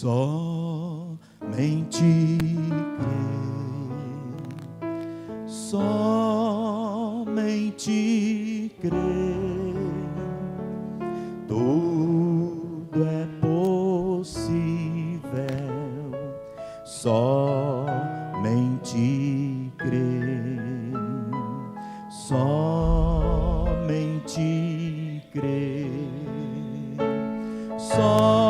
somente crer, somente crer, tudo é possível, somente crer, somente crer, somente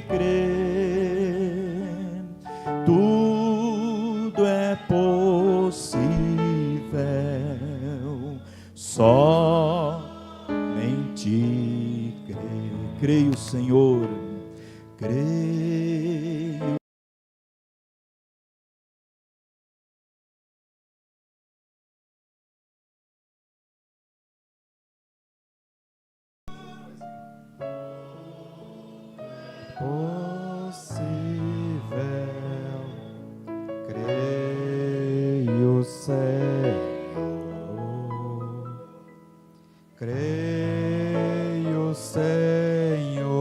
crer, tudo é possível, somente crer. Creio, Senhor, creio. Possível, creio, Senhor, creio, Senhor,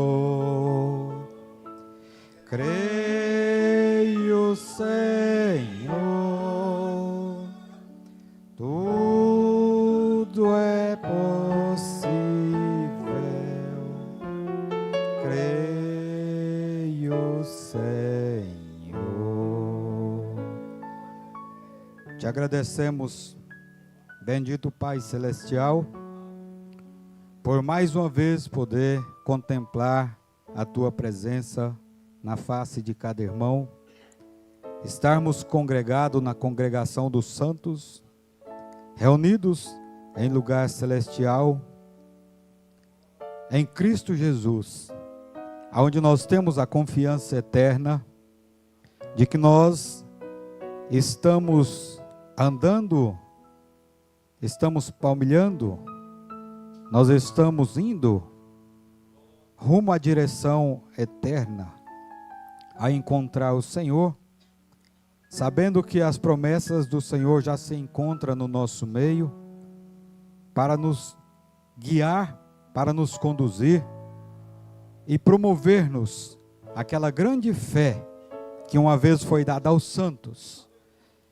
creio, Senhor, tudo é possível, creio, Senhor. Te agradecemos, bendito Pai Celestial, por mais uma vez poder contemplar a Tua presença na face de cada irmão, estarmos congregados na congregação dos santos, reunidos em lugar celestial, em Cristo Jesus, onde nós temos a confiança eterna de que nós estamos andando, estamos palmilhando, nós estamos indo rumo à direção eterna, a encontrar o Senhor, sabendo que as promessas do Senhor já se encontram no nosso meio, para nos guiar, para nos conduzir e promover-nos aquela grande fé que uma vez foi dada aos santos.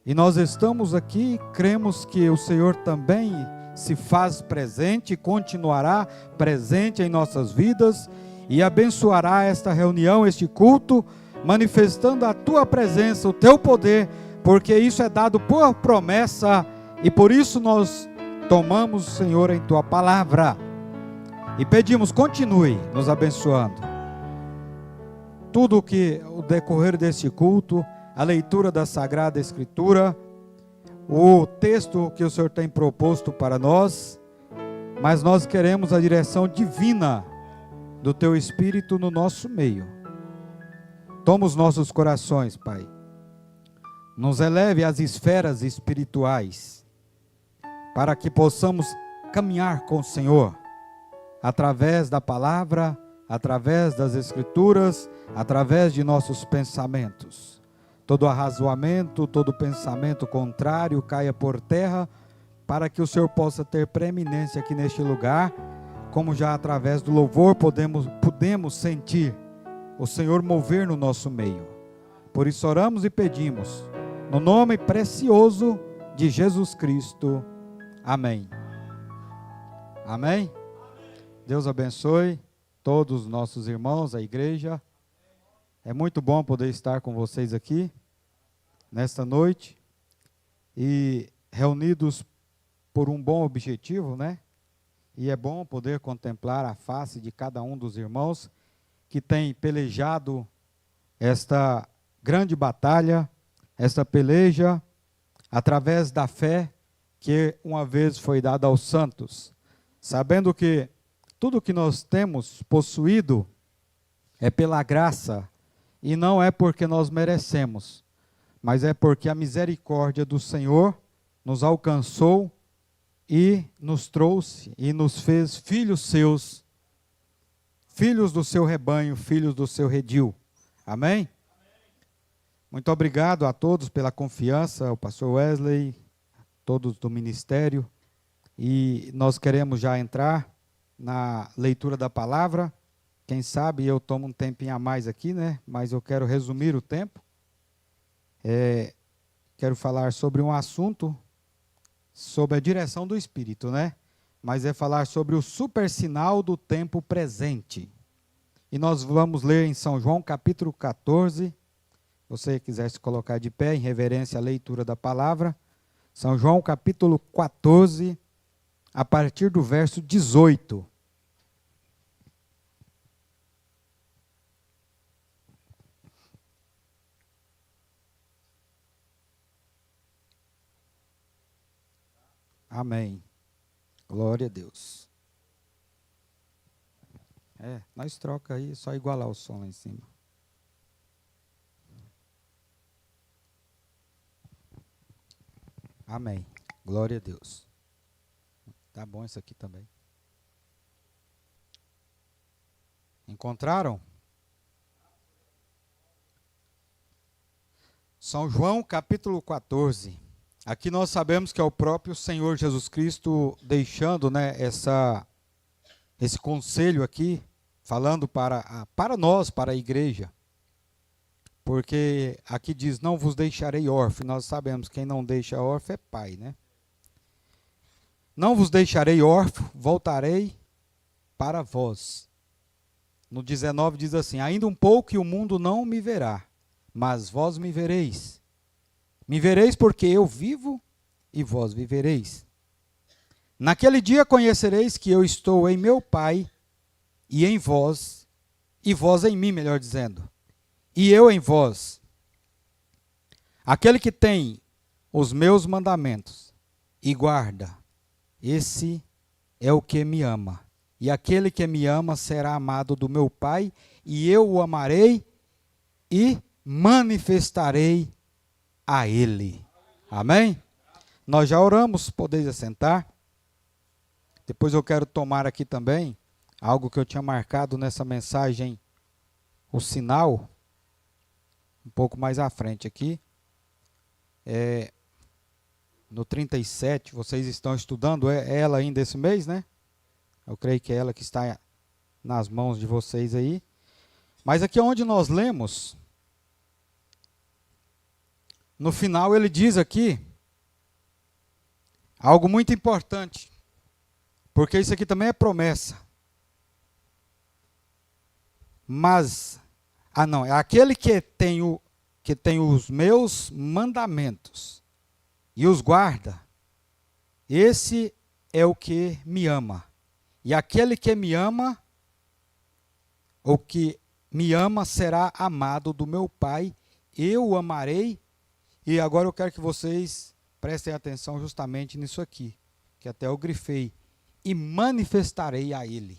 E nós estamos aqui e cremos que o Senhor também se faz presente e continuará presente em nossas vidas e abençoará esta reunião, este culto, manifestando a Tua presença, o Teu poder, porque isso é dado por promessa e por isso nós tomamos, Senhor, em Tua palavra e pedimos, continue nos abençoando. Tudo que o decorrer deste culto, a leitura da Sagrada Escritura, o texto que o Senhor tem proposto para nós, mas nós queremos a direção divina do Teu Espírito no nosso meio. Toma os nossos corações, Pai. Nos eleve às esferas espirituais, para que possamos caminhar com o Senhor, através da palavra, através das Escrituras, através de nossos pensamentos. Todo arrazoamento, todo pensamento contrário caia por terra, para que o Senhor possa ter preeminência aqui neste lugar, como já através do louvor podemos sentir o Senhor mover no nosso meio. Por isso oramos e pedimos, no nome precioso de Jesus Cristo. Amém. Amém. Deus abençoe todos os nossos irmãos, a igreja. É muito bom poder estar com vocês aqui, nesta noite, e reunidos por um bom objetivo, né? E é bom poder contemplar a face de cada um dos irmãos que tem pelejado esta grande batalha, esta peleja, através da fé que uma vez foi dada aos santos, sabendo que tudo que nós temos possuído é pela graça, e não é porque nós merecemos, mas é porque a misericórdia do Senhor nos alcançou e nos trouxe e nos fez filhos seus, filhos do seu rebanho, filhos do seu redil. Amém? Muito obrigado a todos pela confiança, ao pastor Wesley, todos do ministério, e nós queremos já entrar na leitura da palavra, Quem sabe eu tomo um tempinho a mais aqui, né? Mas eu quero resumir o tempo. Quero falar sobre um assunto, sobre a direção do Espírito, né? Mas é falar sobre o supersinal do tempo presente. E nós vamos ler em São João, capítulo 14. Se você quiser se colocar de pé, em reverência à leitura da palavra. São João, capítulo 14, a partir do verso 18. Amém. Glória a Deus. Nós troca aí, só igualar o som lá em cima. Amém. Glória a Deus. Tá bom isso aqui também. Encontraram? São João, capítulo 14. Aqui nós sabemos que é o próprio Senhor Jesus Cristo deixando, né, esse conselho aqui, falando para nós, para a igreja. Porque aqui diz, não vos deixarei órfão. Nós sabemos que quem não deixa órfão é pai, né? Não vos deixarei órfão, voltarei para vós. No 19 diz assim, ainda um pouco e o mundo não me verá, mas vós me vereis. Me vereis porque eu vivo e vós vivereis. Naquele dia conhecereis que eu estou em meu Pai e em vós, e vós em mim, melhor dizendo, e eu em vós. Aquele que tem os meus mandamentos e guarda, esse é o que me ama. E aquele que me ama será amado do meu Pai, e eu o amarei e manifestarei a ele. Amém? Nós já oramos, podeis assentar. Depois eu quero tomar aqui também algo que eu tinha marcado nessa mensagem, o sinal, um pouco mais à frente aqui. No 37, vocês estão estudando, é ela ainda esse mês, né? Eu creio que é ela que está nas mãos de vocês aí. Mas aqui onde nós lemos, no final ele diz aqui algo muito importante, porque isso aqui também é promessa. Mas, é aquele que tem os meus mandamentos e os guarda, esse é o que me ama. E aquele que me ama, ou que me ama, será amado do meu Pai, eu o amarei. E agora eu quero que vocês prestem atenção justamente nisso aqui, que até eu grifei, e manifestarei a ele.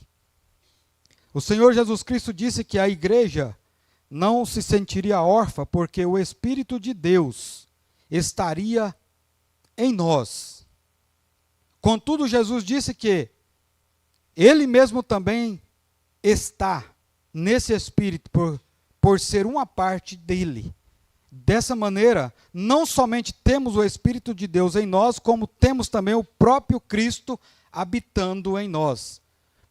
O Senhor Jesus Cristo disse que a igreja não se sentiria órfã, porque o Espírito de Deus estaria em nós. Contudo, Jesus disse que Ele mesmo também está nesse Espírito, por ser uma parte dele. Dessa maneira, não somente temos o Espírito de Deus em nós, como temos também o próprio Cristo habitando em nós.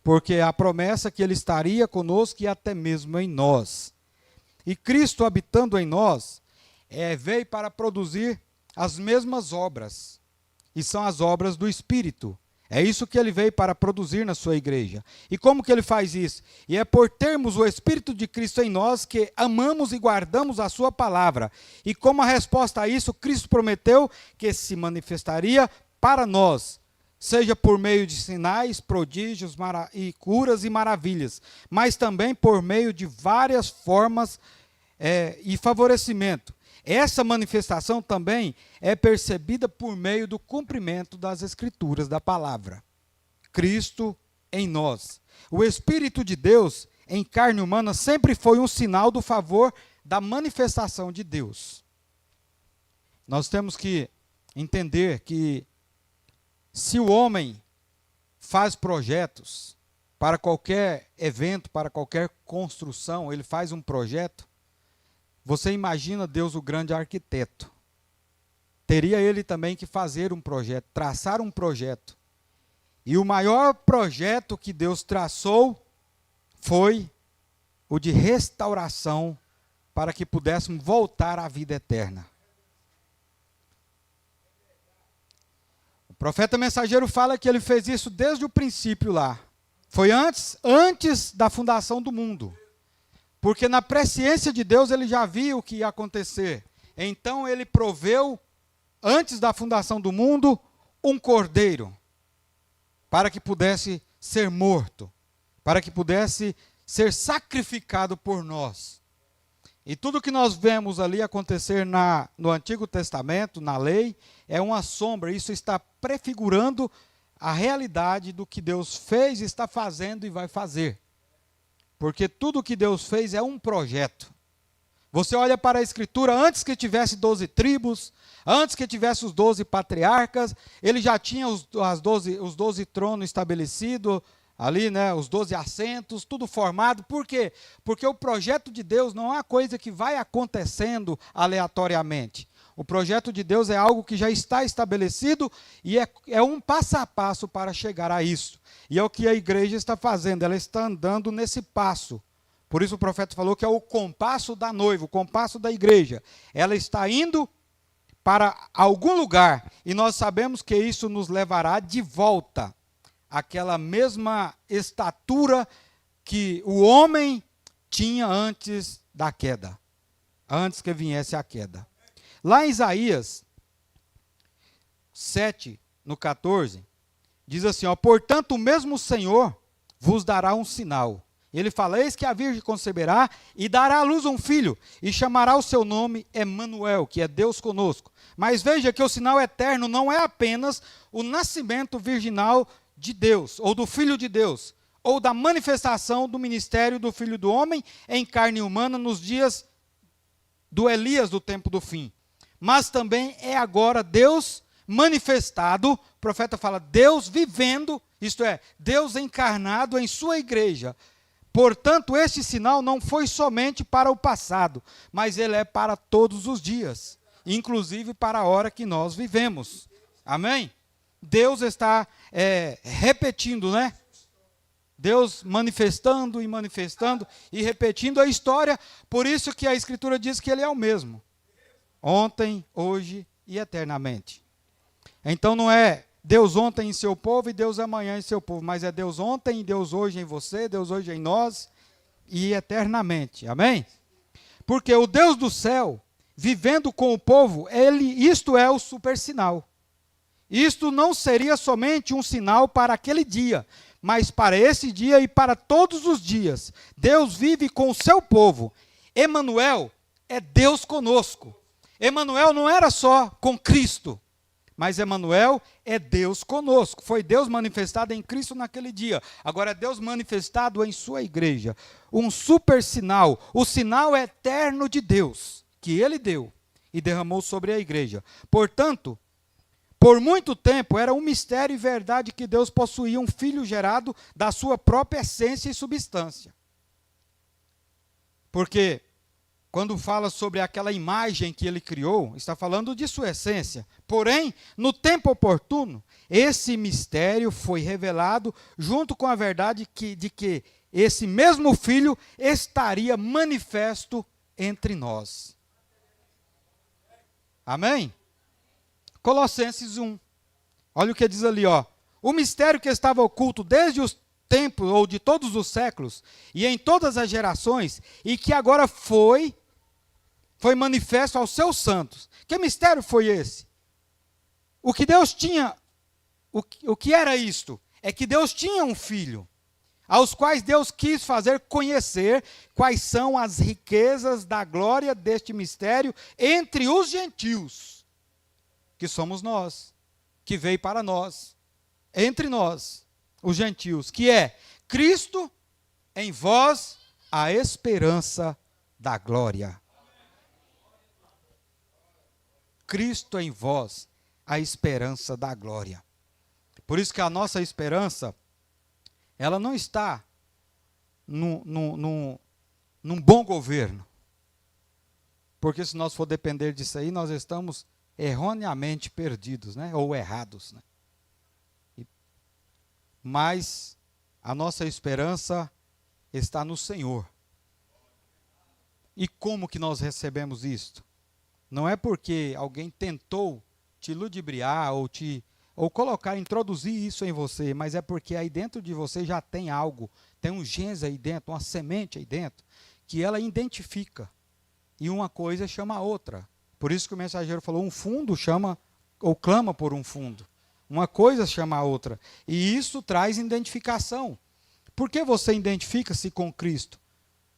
Porque a promessa que Ele estaria conosco e até mesmo em nós. E Cristo habitando em nós, veio para produzir as mesmas obras. E são as obras do Espírito. É isso que Ele veio para produzir na sua igreja. E como que Ele faz isso? E é por termos o Espírito de Cristo em nós que amamos e guardamos a sua palavra. E como a resposta a isso, Cristo prometeu que se manifestaria para nós, seja por meio de sinais, prodígios e curas e maravilhas, mas também por meio de várias formas e favorecimento. Essa manifestação também é percebida por meio do cumprimento das Escrituras, da palavra. Cristo em nós. O Espírito de Deus em carne humana sempre foi um sinal do favor da manifestação de Deus. Nós temos que entender que se o homem faz projetos para qualquer evento, para qualquer construção, ele faz um projeto, você imagina Deus, o grande arquiteto. Teria ele também que fazer um projeto, traçar um projeto. E o maior projeto que Deus traçou foi o de restauração, para que pudéssemos voltar à vida eterna. O profeta mensageiro fala que ele fez isso desde o princípio lá. Foi antes da fundação do mundo. Porque na presciência de Deus ele já via o que ia acontecer. Então ele proveu, antes da fundação do mundo, um cordeiro, para que pudesse ser morto, para que pudesse ser sacrificado por nós. E tudo que nós vemos ali acontecer no Antigo Testamento, na lei, é uma sombra. Isso está prefigurando a realidade do que Deus fez, está fazendo e vai fazer. Porque tudo que Deus fez é um projeto. Você olha para a Escritura, antes que tivesse 12 tribos, antes que tivesse os 12 patriarcas, ele já tinha os 12 tronos estabelecidos, ali, né, os 12 assentos, tudo formado. Por quê? Porque o projeto de Deus não é uma coisa que vai acontecendo aleatoriamente. O projeto de Deus é algo que já está estabelecido e é um passo a passo para chegar a isso. E é o que a igreja está fazendo, ela está andando nesse passo. Por isso o profeta falou que é o compasso da noiva, o compasso da igreja. Ela está indo para algum lugar e nós sabemos que isso nos levará de volta àquela mesma estatura que o homem tinha antes da queda, antes que viesse a queda. Lá em Isaías 7, no 14, diz assim, ó, portanto o mesmo Senhor vos dará um sinal. Ele fala, eis que a virgem conceberá e dará à luz um filho, e chamará o seu nome Emanuel, que é Deus conosco. Mas veja que o sinal eterno não é apenas o nascimento virginal de Deus, ou do Filho de Deus, ou da manifestação do ministério do Filho do Homem em carne humana nos dias do Elias do tempo do fim. Mas também é agora Deus manifestado, o profeta fala, Deus vivendo, isto é, Deus encarnado em sua igreja. Portanto, este sinal não foi somente para o passado, mas ele é para todos os dias, inclusive para a hora que nós vivemos. Amém? Deus está repetindo, né? Deus manifestando e repetindo a história, por isso que a Escritura diz que ele é o mesmo. Ontem, hoje e eternamente. Então não é Deus ontem em seu povo e Deus amanhã em seu povo, mas é Deus ontem e Deus hoje em você, Deus hoje em nós e eternamente. Amém? Porque o Deus do céu, vivendo com o povo, isto é o super sinal. Isto não seria somente um sinal para aquele dia, mas para esse dia e para todos os dias. Deus vive com o seu povo. Emanuel é Deus conosco. Emanuel não era só com Cristo, mas Emanuel é Deus conosco. Foi Deus manifestado em Cristo naquele dia. Agora é Deus manifestado em sua igreja. Um super sinal, o sinal eterno de Deus, que ele deu e derramou sobre a igreja. Portanto, por muito tempo era um mistério e verdade que Deus possuía um filho gerado da sua própria essência e substância. Porque quando fala sobre aquela imagem que ele criou, está falando de sua essência. Porém, no tempo oportuno, esse mistério foi revelado junto com a verdade de que esse mesmo filho estaria manifesto entre nós. Amém? Colossenses 1. Olha o que diz ali, ó. O mistério que estava oculto desde os tempos, ou de todos os séculos, e em todas as gerações, e que agora foi manifesto aos seus santos. Que mistério foi esse? O que Deus tinha, o que era isto? É que Deus tinha um filho, aos quais Deus quis fazer conhecer quais são as riquezas da glória deste mistério entre os gentios, que somos nós, que veio para nós, entre nós, os gentios, que é Cristo em vós, a esperança da glória. Cristo em vós, a esperança da glória. Por isso que a nossa esperança, ela não está num bom governo. Porque se nós for depender disso aí, nós estamos erroneamente perdidos, né? Ou errados. Né? Mas a nossa esperança está no Senhor. E como que nós recebemos isto? Não é porque alguém tentou te ludibriar ou colocar, introduzir isso em você, mas é porque aí dentro de você já tem algo, tem um genes aí dentro, uma semente aí dentro, que ela identifica. E uma coisa chama a outra. Por isso que o mensageiro falou, um fundo chama ou clama por um fundo. Uma coisa chama a outra. E isso traz identificação. Por que você identifica-se com Cristo?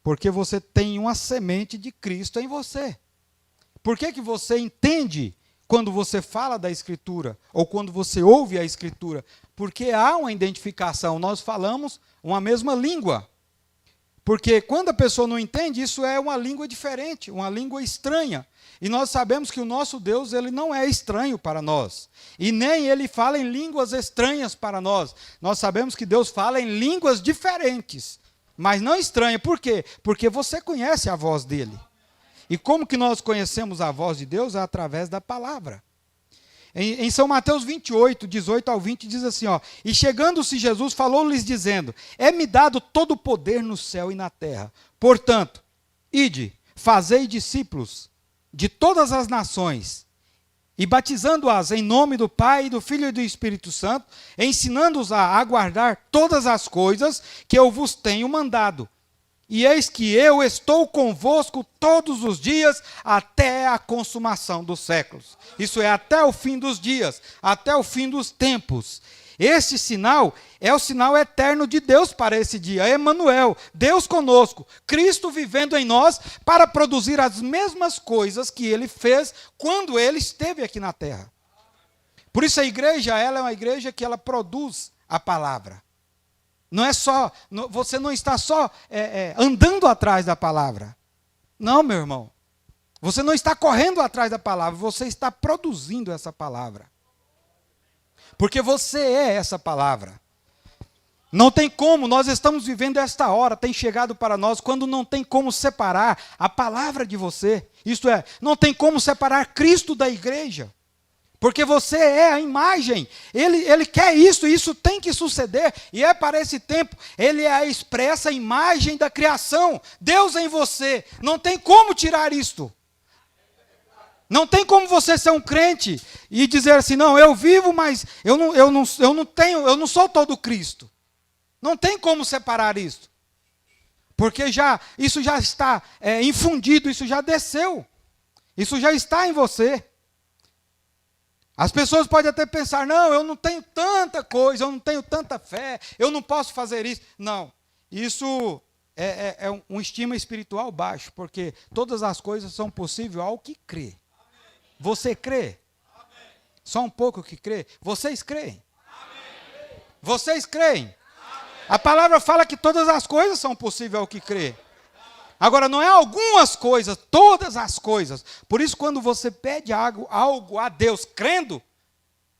Porque você tem uma semente de Cristo em você. Por que que você entende quando você fala da Escritura? Ou quando você ouve a Escritura? Porque há uma identificação. Nós falamos uma mesma língua. Porque quando a pessoa não entende, isso é uma língua diferente, uma língua estranha. E nós sabemos que o nosso Deus, ele não é estranho para nós. E nem ele fala em línguas estranhas para nós. Nós sabemos que Deus fala em línguas diferentes, mas não estranha. Por quê? Porque você conhece a voz dele. E como que nós conhecemos a voz de Deus? É através da palavra. Em São Mateus 28, 18 ao 20, diz assim, ó, e chegando-se Jesus, falou-lhes dizendo, é-me dado todo o poder no céu e na terra. Portanto, ide, fazei discípulos de todas as nações, e batizando-as em nome do Pai, do Filho e do Espírito Santo, ensinando-os a guardar todas as coisas que eu vos tenho mandado. E eis que eu estou convosco todos os dias até a consumação dos séculos. Isso é, até o fim dos dias, até o fim dos tempos. Este sinal é o sinal eterno de Deus para esse dia. Emanuel, Deus conosco, Cristo vivendo em nós para produzir as mesmas coisas que ele fez quando ele esteve aqui na terra. Por isso a igreja, ela é uma igreja que ela produz a palavra. Não é só, você não está só andando atrás da palavra. Não, meu irmão. Você não está correndo atrás da palavra, você está produzindo essa palavra. Porque você é essa palavra. Não tem como, nós estamos vivendo esta hora, tem chegado para nós, quando não tem como separar a palavra de você. Isto é, não tem como separar Cristo da igreja. Porque você é a imagem, ele quer isso, e isso tem que suceder, e é para esse tempo, ele é a expressa imagem da criação, Deus em você, não tem como tirar isto. Não tem como você ser um crente e dizer assim, não, eu vivo, mas eu não sou todo Cristo. Não tem como separar isso. Porque isso já está infundido, isso já desceu, isso já está em você. As pessoas podem até pensar, não, eu não tenho tanta coisa, eu não tenho tanta fé, eu não posso fazer isso. Não, isso é um estima espiritual baixo, porque todas as coisas são possíveis ao que crê. Você crê? Só um pouco que crê? Vocês creem? Vocês creem? A palavra fala que todas as coisas são possíveis ao que crê. Agora, não é algumas coisas, todas as coisas. Por isso, quando você pede algo a Deus crendo, o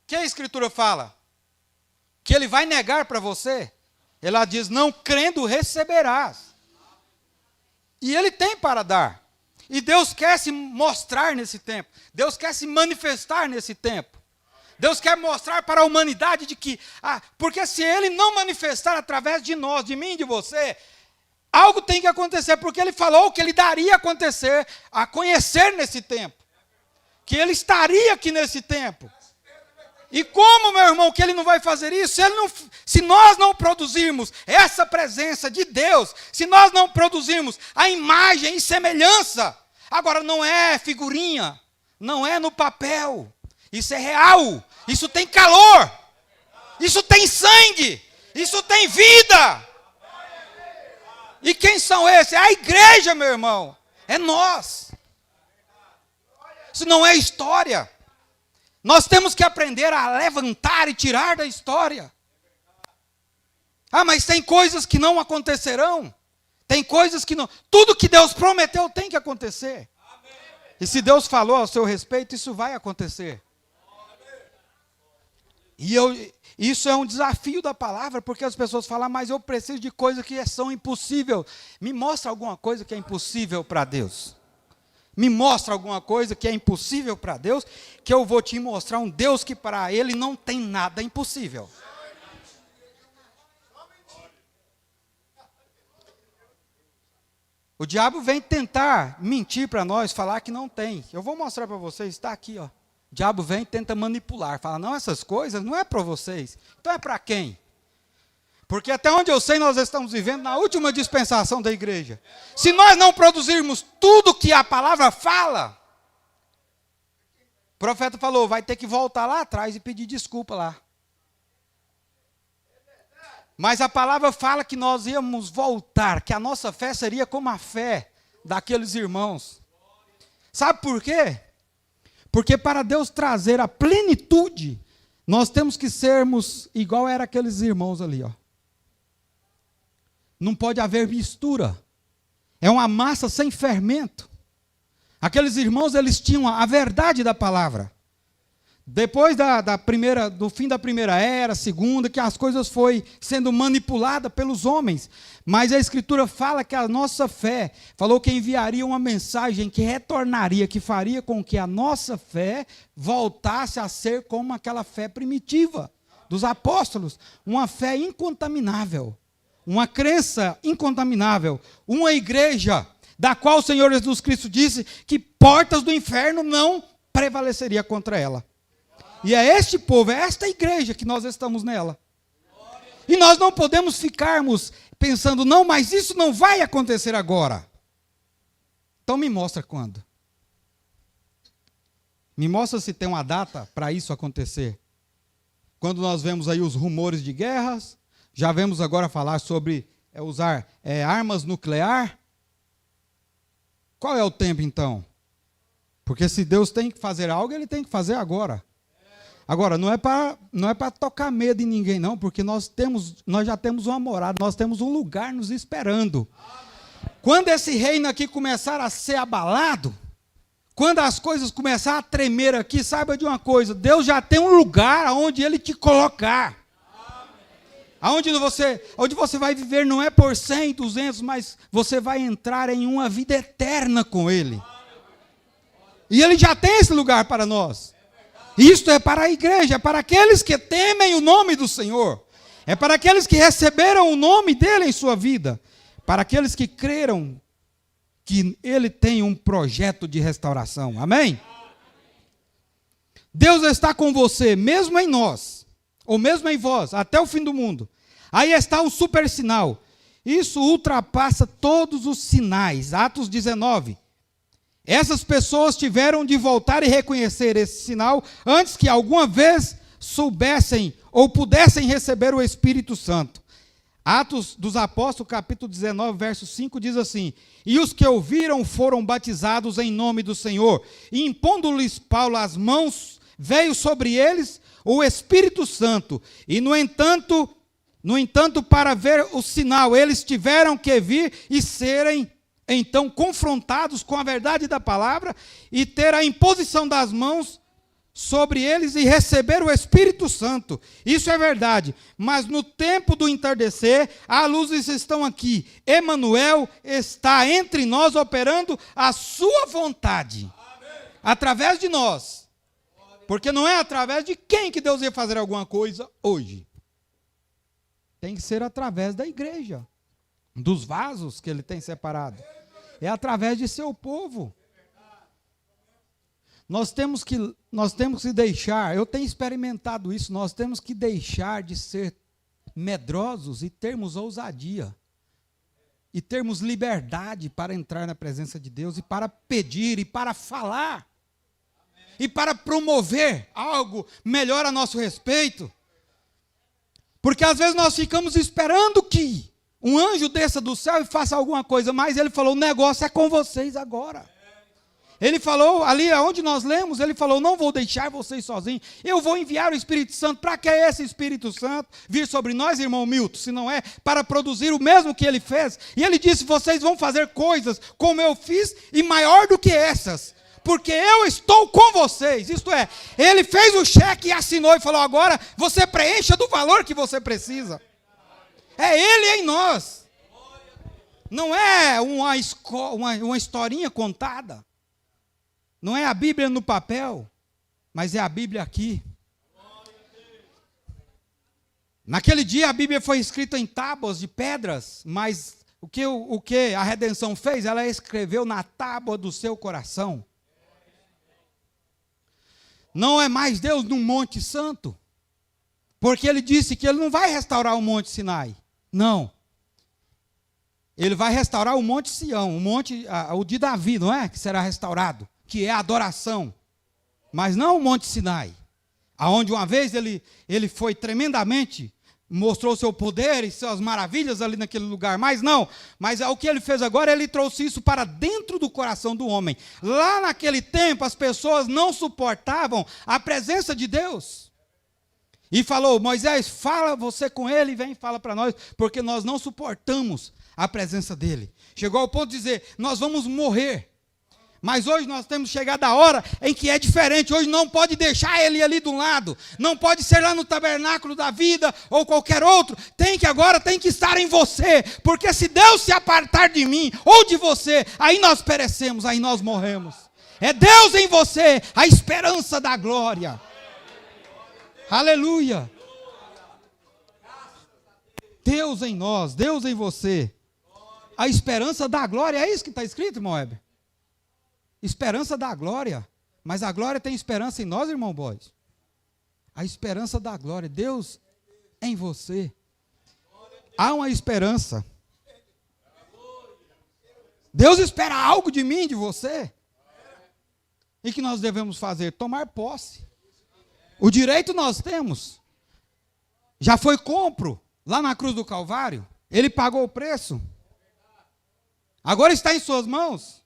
que a Escritura fala? Que Ele vai negar para você. Ela diz, não crendo receberás. E Ele tem para dar. E Deus quer se mostrar nesse tempo. Deus quer se manifestar nesse tempo. Deus quer mostrar para a humanidade de que, porque se Ele não manifestar através de nós, de mim e de você, algo tem que acontecer, porque Ele falou que Ele daria a conhecer nesse tempo. Que Ele estaria aqui nesse tempo. E como, meu irmão, que Ele não vai fazer isso? Se nós não produzirmos essa presença de Deus, se nós não produzirmos a imagem e semelhança, agora não é figurinha, não é no papel, isso é real, isso tem calor, isso tem sangue, isso tem vida. E quem são esses? É a igreja, meu irmão. É nós. Isso não é história. Nós temos que aprender a levantar e tirar da história. Mas tem coisas que não acontecerão. Tem coisas que não... Tudo que Deus prometeu tem que acontecer. E se Deus falou ao seu respeito, isso vai acontecer. Isso é um desafio da palavra, porque as pessoas falam, mas eu preciso de coisas que são impossíveis. Me mostra alguma coisa que é impossível para Deus. Me mostra alguma coisa que é impossível para Deus, que eu vou te mostrar um Deus que para Ele não tem nada impossível. O diabo vem tentar mentir para nós, falar que não tem. Eu vou mostrar para vocês, está aqui, ó. O diabo vem e tenta manipular, fala, não, essas coisas não é para vocês. Então é para quem? Porque até onde eu sei, nós estamos vivendo na última dispensação da igreja. Se nós não produzirmos tudo que a palavra fala, o profeta falou, vai ter que voltar lá atrás e pedir desculpa lá. Mas a palavra fala que nós íamos voltar, que a nossa fé seria como a fé daqueles irmãos. Sabe por quê? Porque para Deus trazer a plenitude, nós temos que sermos igual eram aqueles irmãos ali, ó. Não pode haver mistura. É uma massa sem fermento. Aqueles irmãos, eles tinham a verdade da palavra. Depois do fim da primeira era, segunda, que as coisas foi sendo manipuladas pelos homens. Mas a Escritura fala que a nossa fé, falou que enviaria uma mensagem que retornaria, que faria com que a nossa fé voltasse a ser como aquela fé primitiva dos apóstolos. Uma fé incontaminável, uma crença incontaminável, uma igreja da qual o Senhor Jesus Cristo disse que portas do inferno não prevaleceria contra ela. E é este povo, é esta igreja que nós estamos nela. E nós não podemos ficarmos pensando, não, mas isso não vai acontecer agora. Então me mostra quando. Me mostra se tem uma data para isso acontecer. Quando nós vemos aí os rumores de guerras, já vemos agora falar sobre usar armas nucleares. Qual é o tempo então? Porque se Deus tem que fazer algo, Ele tem que fazer agora. Agora, não é para tocar medo em ninguém, não, porque nós já temos uma morada, nós temos um lugar nos esperando. Quando esse reino aqui começar a ser abalado, quando as coisas começarem a tremer aqui, saiba de uma coisa, Deus já tem um lugar onde Ele te colocar. Onde você vai viver não é por 100, 200, mas você vai entrar em uma vida eterna com Ele. E Ele já tem esse lugar para nós. Isto é para a igreja, é para aqueles que temem o nome do Senhor. É para aqueles que receberam o nome dEle em sua vida. Para aqueles que creram que Ele tem um projeto de restauração. Amém? Deus está com você, mesmo em nós, ou mesmo em vós, até o fim do mundo. Aí está um super sinal. Isso ultrapassa todos os sinais. Atos 19. Essas pessoas tiveram de voltar e reconhecer esse sinal antes que alguma vez soubessem ou pudessem receber o Espírito Santo. Atos dos Apóstolos, capítulo 19, verso 5, diz assim: E os que ouviram foram batizados em nome do Senhor, e impondo-lhes Paulo as mãos, veio sobre eles o Espírito Santo. E, no entanto, para ver o sinal, eles tiveram que vir e serem então confrontados com a verdade da palavra e ter a imposição das mãos sobre eles e receber o Espírito Santo. Isso é verdade, mas no tempo do entardecer, as luzes estão aqui. Emanuel está entre nós operando a sua vontade. Amém. Através de nós. Porque não é através de quem que Deus ia fazer alguma coisa hoje. Tem que ser através da igreja, dos vasos que Ele tem separado. É através de seu povo. Nós temos que deixar, eu tenho experimentado isso, nós temos que deixar de ser medrosos e termos ousadia. E termos liberdade para entrar na presença de Deus e para pedir e para falar. E para promover algo melhor a nosso respeito. Porque às vezes nós ficamos esperando que um anjo desça do céu e faça alguma coisa, mas Ele falou, o negócio é com vocês agora. Ele falou, ali onde nós lemos, Ele falou, não vou deixar vocês sozinhos, eu vou enviar o Espírito Santo. Para que é esse Espírito Santo vir sobre nós, irmão Milton? Se não é para produzir o mesmo que Ele fez. E Ele disse, vocês vão fazer coisas como eu fiz e maior do que essas. Porque eu estou com vocês. Isto é, Ele fez o cheque e assinou e falou, agora você preencha do valor que você precisa. É Ele em nós. Não é uma historinha contada. Não é a Bíblia no papel, mas é a Bíblia aqui. Naquele dia a Bíblia foi escrita em tábuas de pedras, mas O que a redenção fez? Ela escreveu na tábua do seu coração. Não é mais Deus num monte santo, porque ele disse que ele não vai restaurar o monte Sinai. Não. Ele vai restaurar o monte Sião, o de Davi, não é? Que será restaurado, que é a adoração. Mas não o monte Sinai, aonde uma vez ele foi tremendamente, mostrou seu poder e suas maravilhas ali naquele lugar. Mas não, mas o que ele fez agora, ele trouxe isso para dentro do coração do homem. Lá naquele tempo, as pessoas não suportavam a presença de Deus. E falou, Moisés, fala você com ele e vem e fala para nós, porque nós não suportamos a presença dele. Chegou ao ponto de dizer, nós vamos morrer. Mas hoje nós temos chegado a hora em que é diferente. Hoje não pode deixar ele ali do lado. Não pode ser lá no tabernáculo da vida ou qualquer outro. Agora tem que estar em você. Porque se Deus se apartar de mim ou de você, aí nós perecemos, aí nós morremos. É Deus em você, a esperança da glória. Aleluia. Deus em nós, Deus em você. A esperança da glória. É isso que está escrito, irmão Heber? Esperança da glória. Mas a glória tem esperança em nós, irmão Bodes? A esperança da glória. Deus em você. Há uma esperança. Deus espera algo de mim, de você. E que nós devemos fazer? Tomar posse. O direito nós temos. Já foi compro lá na cruz do Calvário. Ele pagou o preço. Agora está em suas mãos.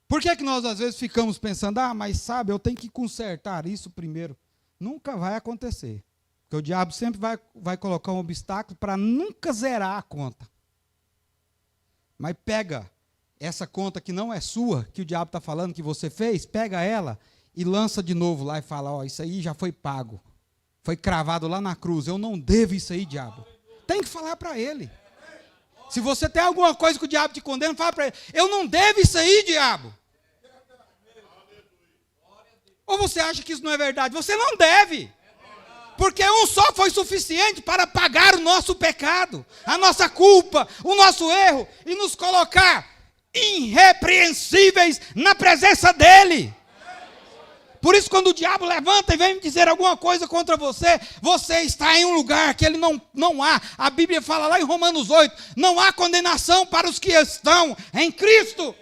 Por que nós às vezes ficamos pensando, mas sabe, eu tenho que consertar isso primeiro? Nunca vai acontecer. Porque o diabo sempre vai colocar um obstáculo para nunca zerar a conta. Mas pega essa conta que não é sua, que o diabo está falando que você fez, pega ela e lança de novo lá e fala, isso aí já foi pago. Foi cravado lá na cruz, eu não devo isso aí, diabo. Tem que falar para ele. Se você tem alguma coisa que o diabo te condena, fala para ele, eu não devo isso aí, diabo. Ou você acha que isso não é verdade? Você não deve. Porque um só foi suficiente para pagar o nosso pecado, a nossa culpa, o nosso erro, e nos colocar irrepreensíveis na presença dele. Por isso, quando o diabo levanta e vem me dizer alguma coisa contra você, você está em um lugar que ele não há. A Bíblia fala lá em Romanos 8, não há condenação para os que estão em Cristo.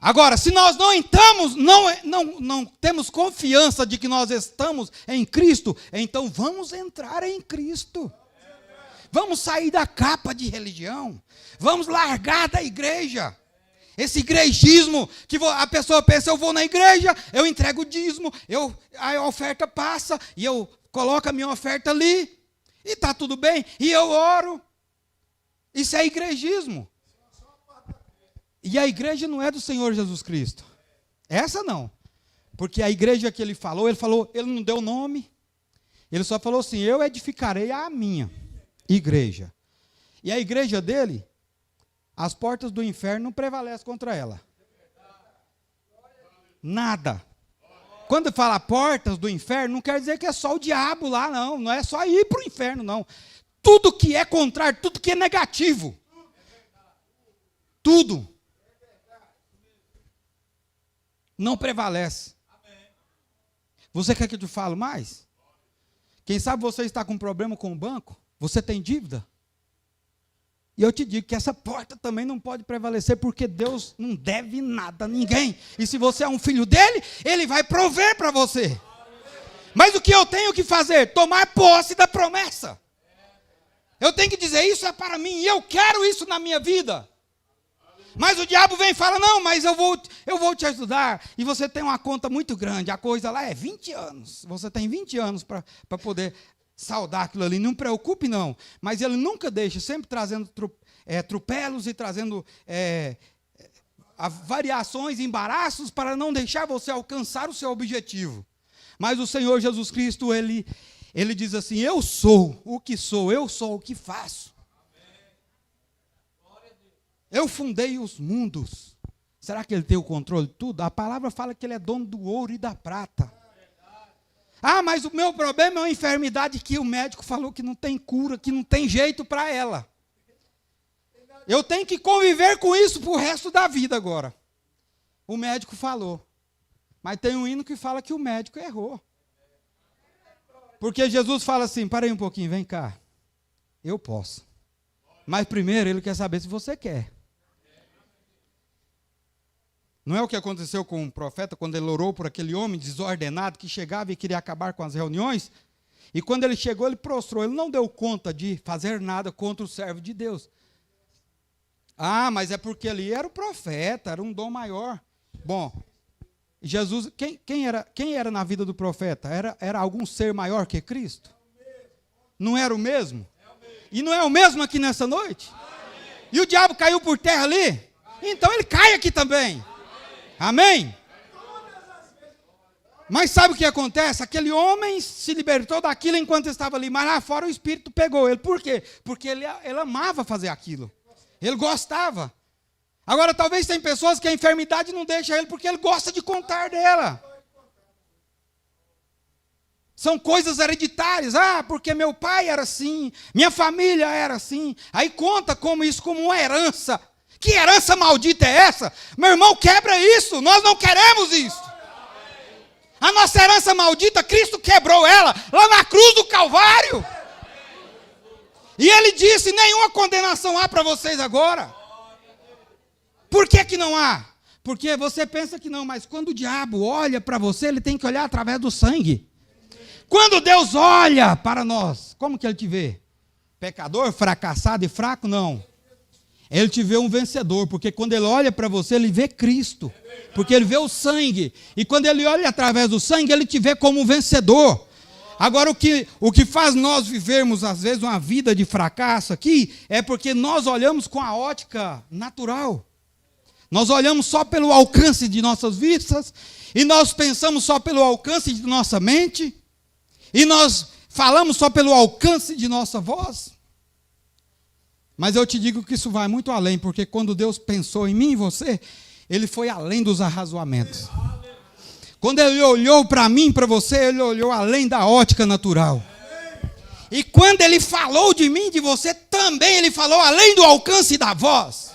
Agora, se nós não temos confiança de que nós estamos em Cristo, então vamos entrar em Cristo. Vamos sair da capa de religião. Vamos largar da igreja. Esse igrejismo, que a pessoa pensa, eu vou na igreja, eu entrego o dízimo, a oferta passa, e eu coloco a minha oferta ali, e está tudo bem, e eu oro. Isso é igrejismo. E a igreja não é do Senhor Jesus Cristo. Essa não. Porque a igreja que ele falou, ele não deu nome. Ele só falou assim, eu edificarei a minha igreja. E a igreja dele, as portas do inferno não prevalecem contra ela. Nada. Quando fala portas do inferno, não quer dizer que é só o diabo lá, não. Não é só ir para o inferno, não. Tudo que é contrário, tudo que é negativo. Tudo. Não prevalece. Você quer que eu te fale mais? Quem sabe você está com problema com o banco? Você tem dívida? E eu te digo que essa porta também não pode prevalecer, porque Deus não deve nada a ninguém. E se você é um filho dele, ele vai prover para você. Mas o que eu tenho que fazer? Tomar posse da promessa. Eu tenho que dizer, isso é para mim, e eu quero isso na minha vida. Mas o diabo vem e fala, não, mas eu vou te ajudar. E você tem uma conta muito grande, a coisa lá é 20 anos. Você tem 20 anos para poder saldar aquilo ali. Não preocupe, não. Mas ele nunca deixa, sempre trazendo tropelos e trazendo variações, embaraços, para não deixar você alcançar o seu objetivo. Mas o Senhor Jesus Cristo, ele diz assim, eu sou o que sou, eu sou o que faço. Eu fundei os mundos. Será que ele tem o controle de tudo? A palavra fala que ele é dono do ouro e da prata. Ah, mas o meu problema é uma enfermidade que o médico falou que não tem cura, que não tem jeito para ela. Eu tenho que conviver com isso para o resto da vida agora. O médico falou. Mas tem um hino que fala que o médico errou. Porque Jesus fala assim, para aí um pouquinho, vem cá. Eu posso. Mas primeiro ele quer saber se você quer. Não é o que aconteceu com o profeta quando ele orou por aquele homem desordenado que chegava e queria acabar com as reuniões? E quando ele chegou, ele prostrou. Ele não deu conta de fazer nada contra o servo de Deus. Ah, mas é porque ali era o profeta, era um dom maior. Bom, Jesus, quem era na vida do profeta? Era algum ser maior que Cristo? Não era o mesmo? E não é o mesmo aqui nessa noite? E o diabo caiu por terra ali? Então ele cai aqui também. Amém? Mas sabe o que acontece? Aquele homem se libertou daquilo enquanto estava ali, mas lá fora o Espírito pegou ele. Por quê? Porque ele amava fazer aquilo. Ele gostava. Agora, talvez tem pessoas que a enfermidade não deixa ele porque ele gosta de contar dela. São coisas hereditárias. Ah, porque meu pai era assim, minha família era assim. Aí conta como isso como uma herança. Que herança maldita é essa? Meu irmão, quebra isso. Nós não queremos isso. A nossa herança maldita, Cristo quebrou ela lá na cruz do Calvário. E ele disse, nenhuma condenação há para vocês agora. Por que que não há? Porque você pensa que não, mas quando o diabo olha para você, ele tem que olhar através do sangue. Quando Deus olha para nós, como que ele te vê? Pecador, fracassado e fraco? Não. Ele te vê um vencedor, porque quando ele olha para você, ele vê Cristo. Porque ele vê o sangue. E quando ele olha através do sangue, ele te vê como um vencedor. Agora, o que faz nós vivermos, às vezes, uma vida de fracasso aqui, é porque nós olhamos com a ótica natural. Nós olhamos só pelo alcance de nossas vistas, e nós pensamos só pelo alcance de nossa mente, e nós falamos só pelo alcance de nossa voz. Mas eu te digo que isso vai muito além, porque quando Deus pensou em mim e você, Ele foi além dos arrazoamentos. Quando Ele olhou para mim e para você, Ele olhou além da ótica natural. E quando Ele falou de mim e de você, também Ele falou além do alcance da voz.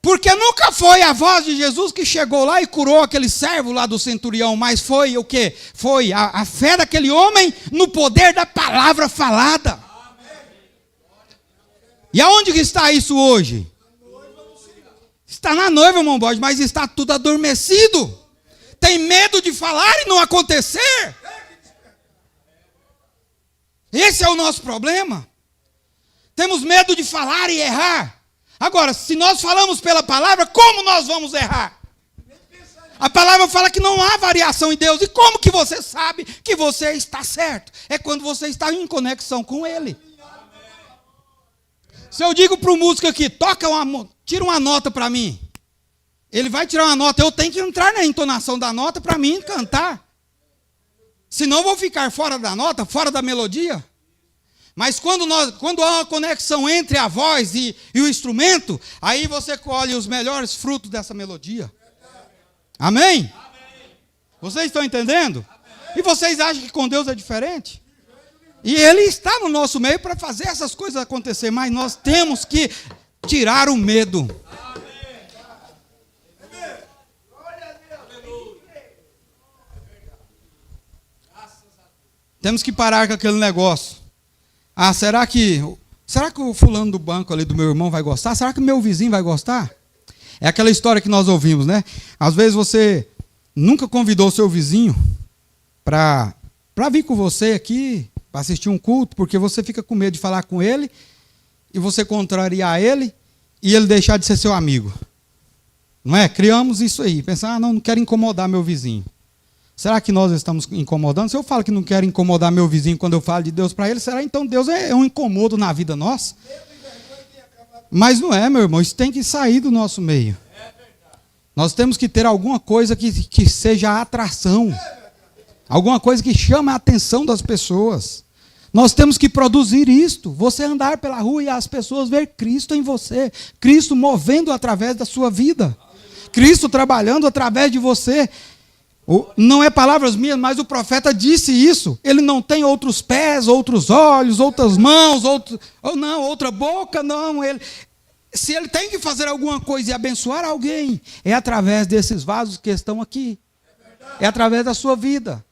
Porque nunca foi a voz de Jesus que chegou lá e curou aquele servo lá do centurião, mas foi o quê? Foi a fé daquele homem no poder da palavra falada. E aonde que está isso hoje? Está na noiva, irmão Borges, mas está tudo adormecido. Tem medo de falar e não acontecer. Esse é o nosso problema. Temos medo de falar e errar. Agora, se nós falamos pela palavra, como nós vamos errar? A palavra fala que não há variação em Deus. E como que você sabe que você está certo? É quando você está em conexão com Ele. Se eu digo para o músico aqui, tira uma nota para mim. Ele vai tirar uma nota, eu tenho que entrar na entonação da nota para mim cantar. Senão eu vou ficar fora da nota, fora da melodia. Mas quando há uma conexão entre a voz e o instrumento, aí você colhe os melhores frutos dessa melodia. Amém? Vocês estão entendendo? E vocês acham que com Deus é diferente? E Ele está no nosso meio para fazer essas coisas acontecer, mas nós temos que tirar o medo. Temos que parar com aquele negócio. Ah, será que o fulano do banco ali do meu irmão vai gostar? Será que o meu vizinho vai gostar? É aquela história que nós ouvimos, né? Às vezes você nunca convidou o seu vizinho para vir com você aqui, para assistir um culto, porque você fica com medo de falar com ele, e você contrariar ele, e ele deixar de ser seu amigo. Não é? Criamos isso aí. Pensar, não quero incomodar meu vizinho. Será que nós estamos incomodando? Se eu falo que não quero incomodar meu vizinho quando eu falo de Deus para ele, será então Deus é um incomodo na vida nossa? Mas não é, meu irmão, isso tem que sair do nosso meio. Nós temos que ter alguma coisa que seja atração. Alguma coisa que chame a atenção das pessoas. Nós temos que produzir isto. Você andar pela rua e as pessoas ver Cristo em você. Cristo movendo através da sua vida. Cristo trabalhando através de você. Não é palavras minhas, mas o profeta disse isso. Ele não tem outros pés, outros olhos, outras mãos, outra boca, não. Se ele tem que fazer alguma coisa e abençoar alguém, é através desses vasos que estão aqui. É através da sua vida.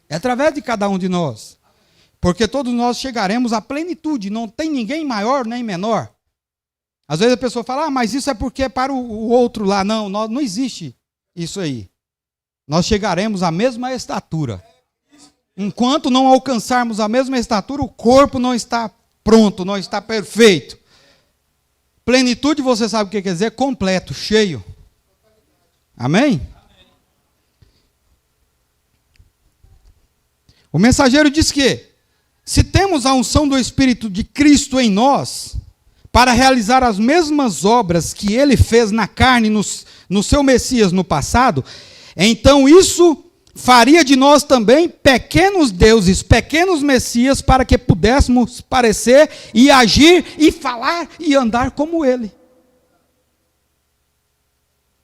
É através de cada um de nós. Porque todos nós chegaremos à plenitude. Não tem ninguém maior nem menor. Às vezes a pessoa fala, mas isso é porque é para o outro lá. Não, não existe isso aí. Nós chegaremos à mesma estatura. Enquanto não alcançarmos a mesma estatura, o corpo não está pronto, não está perfeito. Plenitude, você sabe o que quer dizer? Completo, cheio. Amém? O mensageiro diz que, se temos a unção do Espírito de Cristo em nós, para realizar as mesmas obras que ele fez na carne, no seu Messias no passado, então isso faria de nós também pequenos deuses, pequenos messias, para que pudéssemos parecer e agir e falar e andar como ele.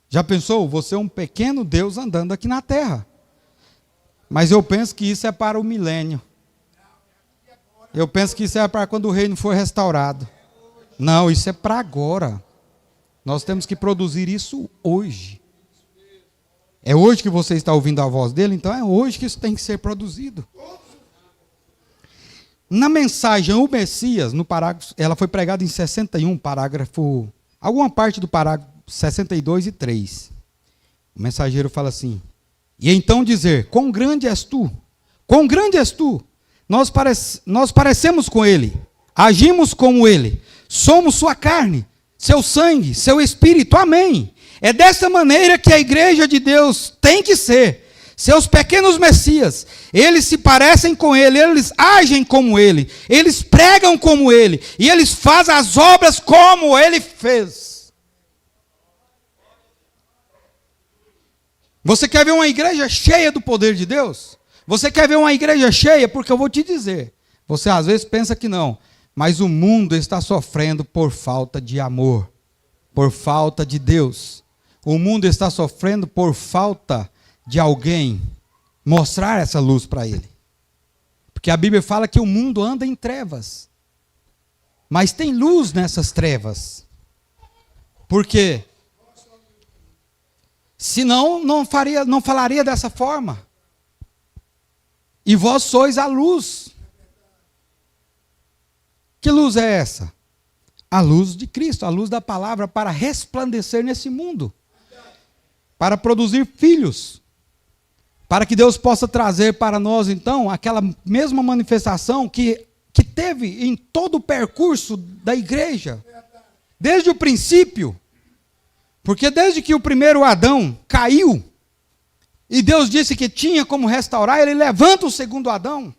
Já pensou? Você é um pequeno Deus andando aqui na terra. Mas eu penso que isso é para o milênio. Eu penso que isso é para quando o reino for restaurado. Não, isso é para agora. Nós temos que produzir isso hoje. É hoje que você está ouvindo a voz dele, então é hoje que isso tem que ser produzido. Na mensagem, o Messias, no parágrafo, ela foi pregada em 61, parágrafo, alguma parte do parágrafo 62 e 3. O mensageiro fala assim, e então dizer, quão grande és tu? Quão grande és tu? Nós parecemos com ele, agimos como ele, somos sua carne, seu sangue, seu espírito, amém. É dessa maneira que a igreja de Deus tem que ser. Seus pequenos messias, eles se parecem com ele, eles agem como ele, eles pregam como ele, e eles fazem as obras como ele fez. Você quer ver uma igreja cheia do poder de Deus? Você quer ver uma igreja cheia? Porque eu vou te dizer, você às vezes pensa que não, mas o mundo está sofrendo por falta de amor, por falta de Deus. O mundo está sofrendo por falta de alguém mostrar essa luz para ele. Porque a Bíblia fala que o mundo anda em trevas. Mas tem luz nessas trevas. Por quê? Senão não falaria dessa forma. E vós sois a luz. Que luz é essa? A luz de Cristo, a luz da palavra para resplandecer nesse mundo. Para produzir filhos, para que Deus possa trazer para nós, então, aquela mesma manifestação que teve em todo o percurso da igreja, desde o princípio, porque desde que o primeiro Adão caiu, e Deus disse que tinha como restaurar, ele levanta o segundo Adão,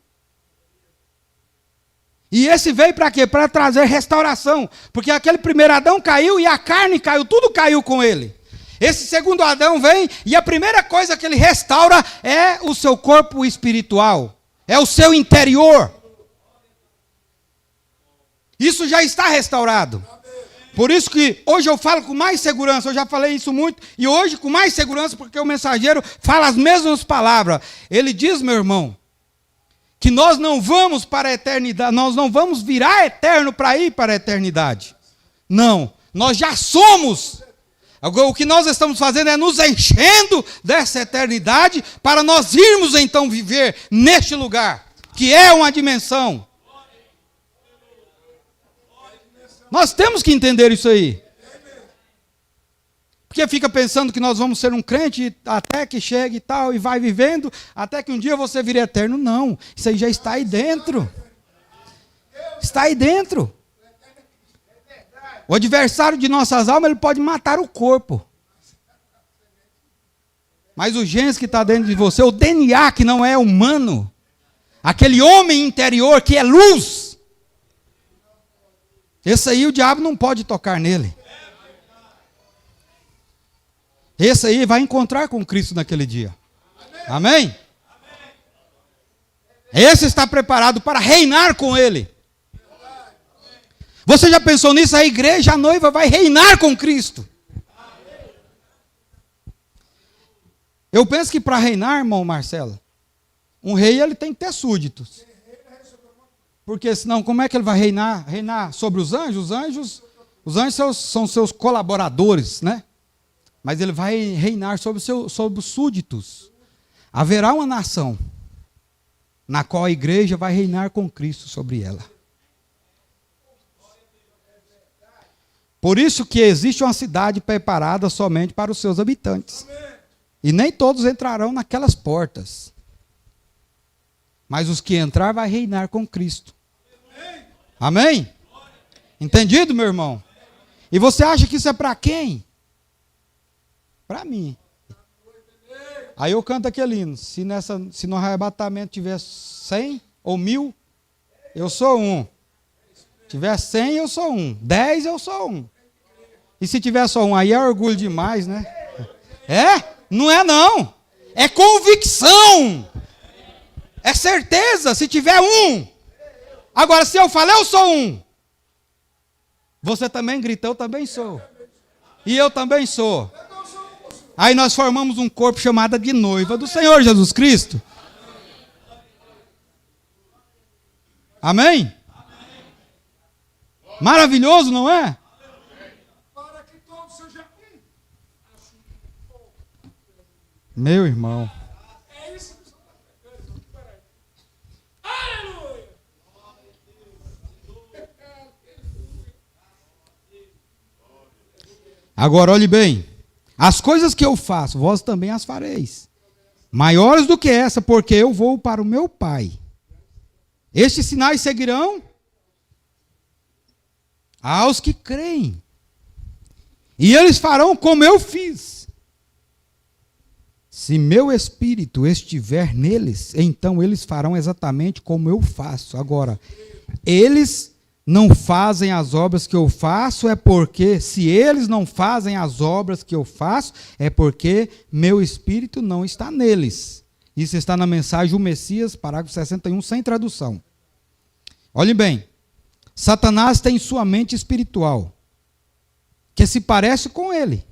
e esse veio para quê? Para trazer restauração, porque aquele primeiro Adão caiu, e a carne caiu, tudo caiu com ele. Esse segundo Adão vem e a primeira coisa que ele restaura é o seu corpo espiritual. É o seu interior. Isso já está restaurado. Por isso que hoje eu falo com mais segurança. Eu já falei isso muito. E hoje com mais segurança porque o mensageiro fala as mesmas palavras. Ele diz, meu irmão, que nós não vamos para a eternidade. Nós não vamos virar eterno para ir para a eternidade. Não. Nós já somos. O que nós estamos fazendo é nos enchendo dessa eternidade para nós irmos então viver neste lugar, que é uma dimensão. Nós temos que entender isso aí. Porque fica pensando que nós vamos ser um crente até que chegue e tal, e vai vivendo, até que um dia você vire eterno. Não, isso aí já está aí dentro. Está aí dentro. O adversário de nossas almas, ele pode matar o corpo. Mas o genes que está dentro de você, o DNA que não é humano, aquele homem interior que é luz, esse aí o diabo não pode tocar nele. Esse aí vai encontrar com Cristo naquele dia. Amém? Esse está preparado para reinar com ele. Você já pensou nisso? A igreja, a noiva vai reinar com Cristo. Eu penso que para reinar, irmão Marcelo, um rei ele tem que ter súditos. Porque senão, como é que ele vai reinar? Reinar sobre os anjos? Os anjos são seus colaboradores, né? Mas ele vai reinar sobre os súditos. Haverá uma nação na qual a igreja vai reinar com Cristo sobre ela. Por isso que existe uma cidade preparada somente para os seus habitantes. E nem todos entrarão naquelas portas. Mas os que entrar vai reinar com Cristo. Amém? Entendido, meu irmão? E você acha que isso é para quem? Para mim. Aí eu canto aquele hino. Se no arrebatamento tiver 100 ou 1000, eu sou um. Se tiver 100, eu sou um. 10, eu sou um. E se tiver só um, aí é orgulho demais, né? É? Não é não. É convicção. É certeza, se tiver um. Agora, se eu falar, eu sou um. Você também grita, eu também sou. E eu também sou. Aí nós formamos um corpo chamado de noiva do Senhor Jesus Cristo. Amém? Maravilhoso, não é? Meu irmão. Agora, olhe bem. As coisas que eu faço, vós também as fareis. Maiores do que essa, porque eu vou para o meu Pai. Estes sinais seguirão aos que creem. E eles farão como eu fiz. Se meu espírito estiver neles, então eles farão exatamente como eu faço. Agora, eles não fazem as obras que eu faço, é porque, se eles não fazem as obras que eu faço, é porque meu espírito não está neles. Isso está na mensagem O Messias, parágrafo 61, sem tradução. Olhem bem, Satanás tem sua mente espiritual, que se parece com ele,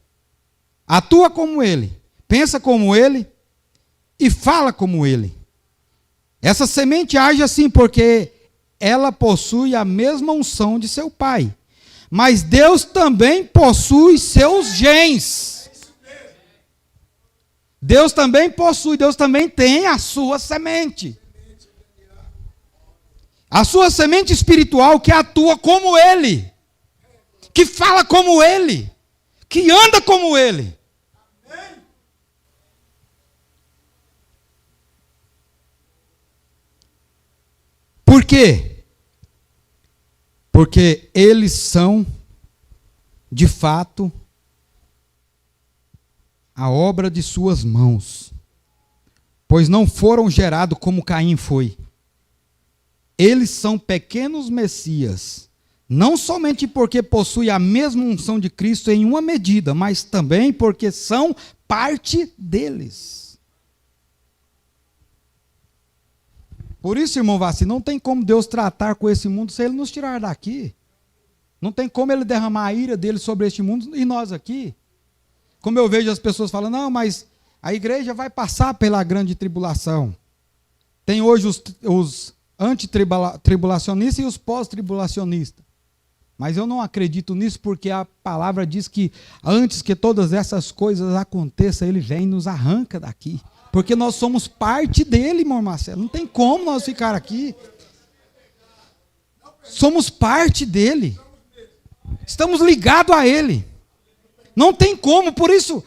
atua como ele, pensa como ele e fala como ele. Essa semente age assim porque ela possui a mesma unção de seu pai. Mas Deus também possui seus genes. Deus também possui, Deus também tem a sua semente. A sua semente espiritual que atua como ele, que fala como ele, que anda como ele. Por quê? Porque eles são, de fato, a obra de suas mãos, pois não foram gerados como Caim foi. Eles são pequenos messias, não somente porque possuem a mesma unção de Cristo em uma medida, mas também porque são parte deles. Por isso, irmão Vassi, não tem como Deus tratar com esse mundo se Ele nos tirar daqui. Não tem como Ele derramar a ira dele sobre este mundo e nós aqui. Como eu vejo as pessoas falando, não, mas a igreja vai passar pela grande tribulação. Tem hoje os antitribulacionistas e os pós-tribulacionistas. Mas eu não acredito nisso porque a palavra diz que antes que todas essas coisas aconteçam, Ele vem e nos arranca daqui. Porque nós somos parte dele, irmão Marcelo. Não tem como nós ficar aqui. Somos parte dele. Estamos ligados a ele. Não tem como. Por isso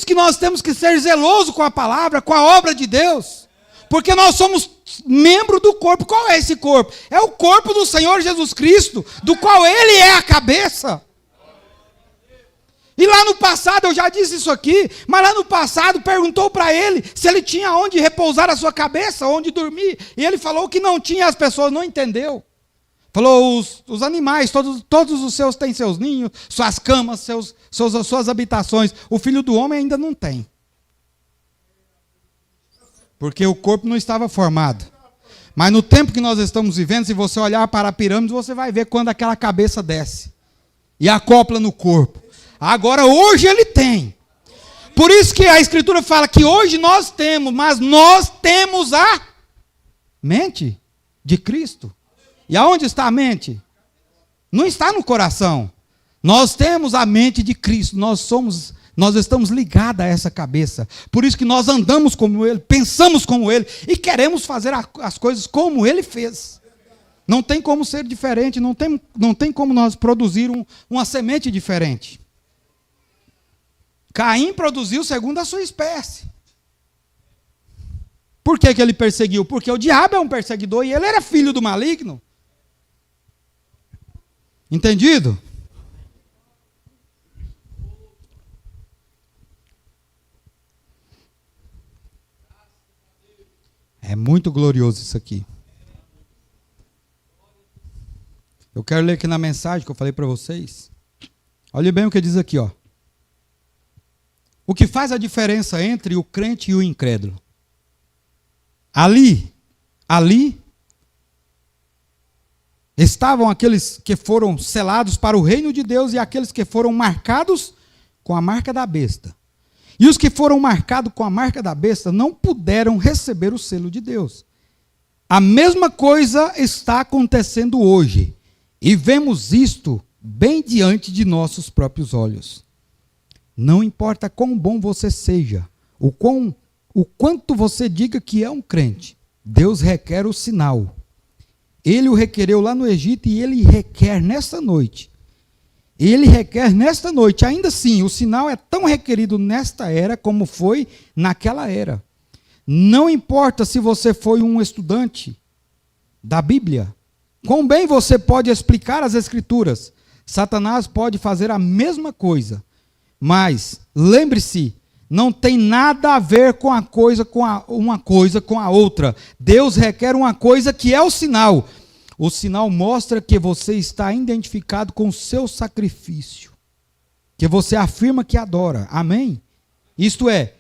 que nós temos que ser zelosos com a palavra, com a obra de Deus. Porque nós somos membro do corpo. Qual é esse corpo? É o corpo do Senhor Jesus Cristo, do qual ele é a cabeça. E lá no passado, eu já disse isso aqui, mas lá no passado perguntou para ele se ele tinha onde repousar a sua cabeça, onde dormir. E ele falou que não tinha, as pessoas não entenderam. Falou, os animais, todos os seus têm seus ninhos, suas camas, suas habitações. O filho do homem ainda não tem. Porque o corpo não estava formado. Mas no tempo que nós estamos vivendo, se você olhar para a pirâmide, você vai ver quando aquela cabeça desce. E acopla no corpo. Agora, hoje ele tem. Por isso que a Escritura fala que hoje nós temos, mas nós temos a mente de Cristo. E aonde está a mente? Não está no coração. Nós temos a mente de Cristo, nós estamos ligados a essa cabeça. Por isso que nós andamos como Ele, pensamos como Ele e queremos fazer as coisas como Ele fez. Não tem como ser diferente, não tem como nós produzir uma semente diferente. Caim produziu segundo a sua espécie. Por que ele perseguiu? Porque o diabo é um perseguidor e ele era filho do maligno. Entendido? É muito glorioso isso aqui. Eu quero ler aqui na mensagem que eu falei para vocês. Olha bem o que diz aqui, ó. O que faz a diferença entre o crente e o incrédulo? Ali estavam aqueles que foram selados para o reino de Deus e aqueles que foram marcados com a marca da besta. E os que foram marcados com a marca da besta não puderam receber o selo de Deus. A mesma coisa está acontecendo hoje. E vemos isto bem diante de nossos próprios olhos. Não importa quão bom você seja, o quanto você diga que é um crente, Deus requer o sinal. Ele o requereu lá no Egito e ele requer nesta noite. Ainda assim, o sinal é tão requerido nesta era como foi naquela era. Não importa se você foi um estudante da Bíblia, quão bem você pode explicar as Escrituras, Satanás pode fazer a mesma coisa. Mas, lembre-se, não tem nada a ver com uma coisa com a outra. Deus requer uma coisa que é o sinal. O sinal mostra que você está identificado com o seu sacrifício, que você afirma que adora. Amém? Isto é,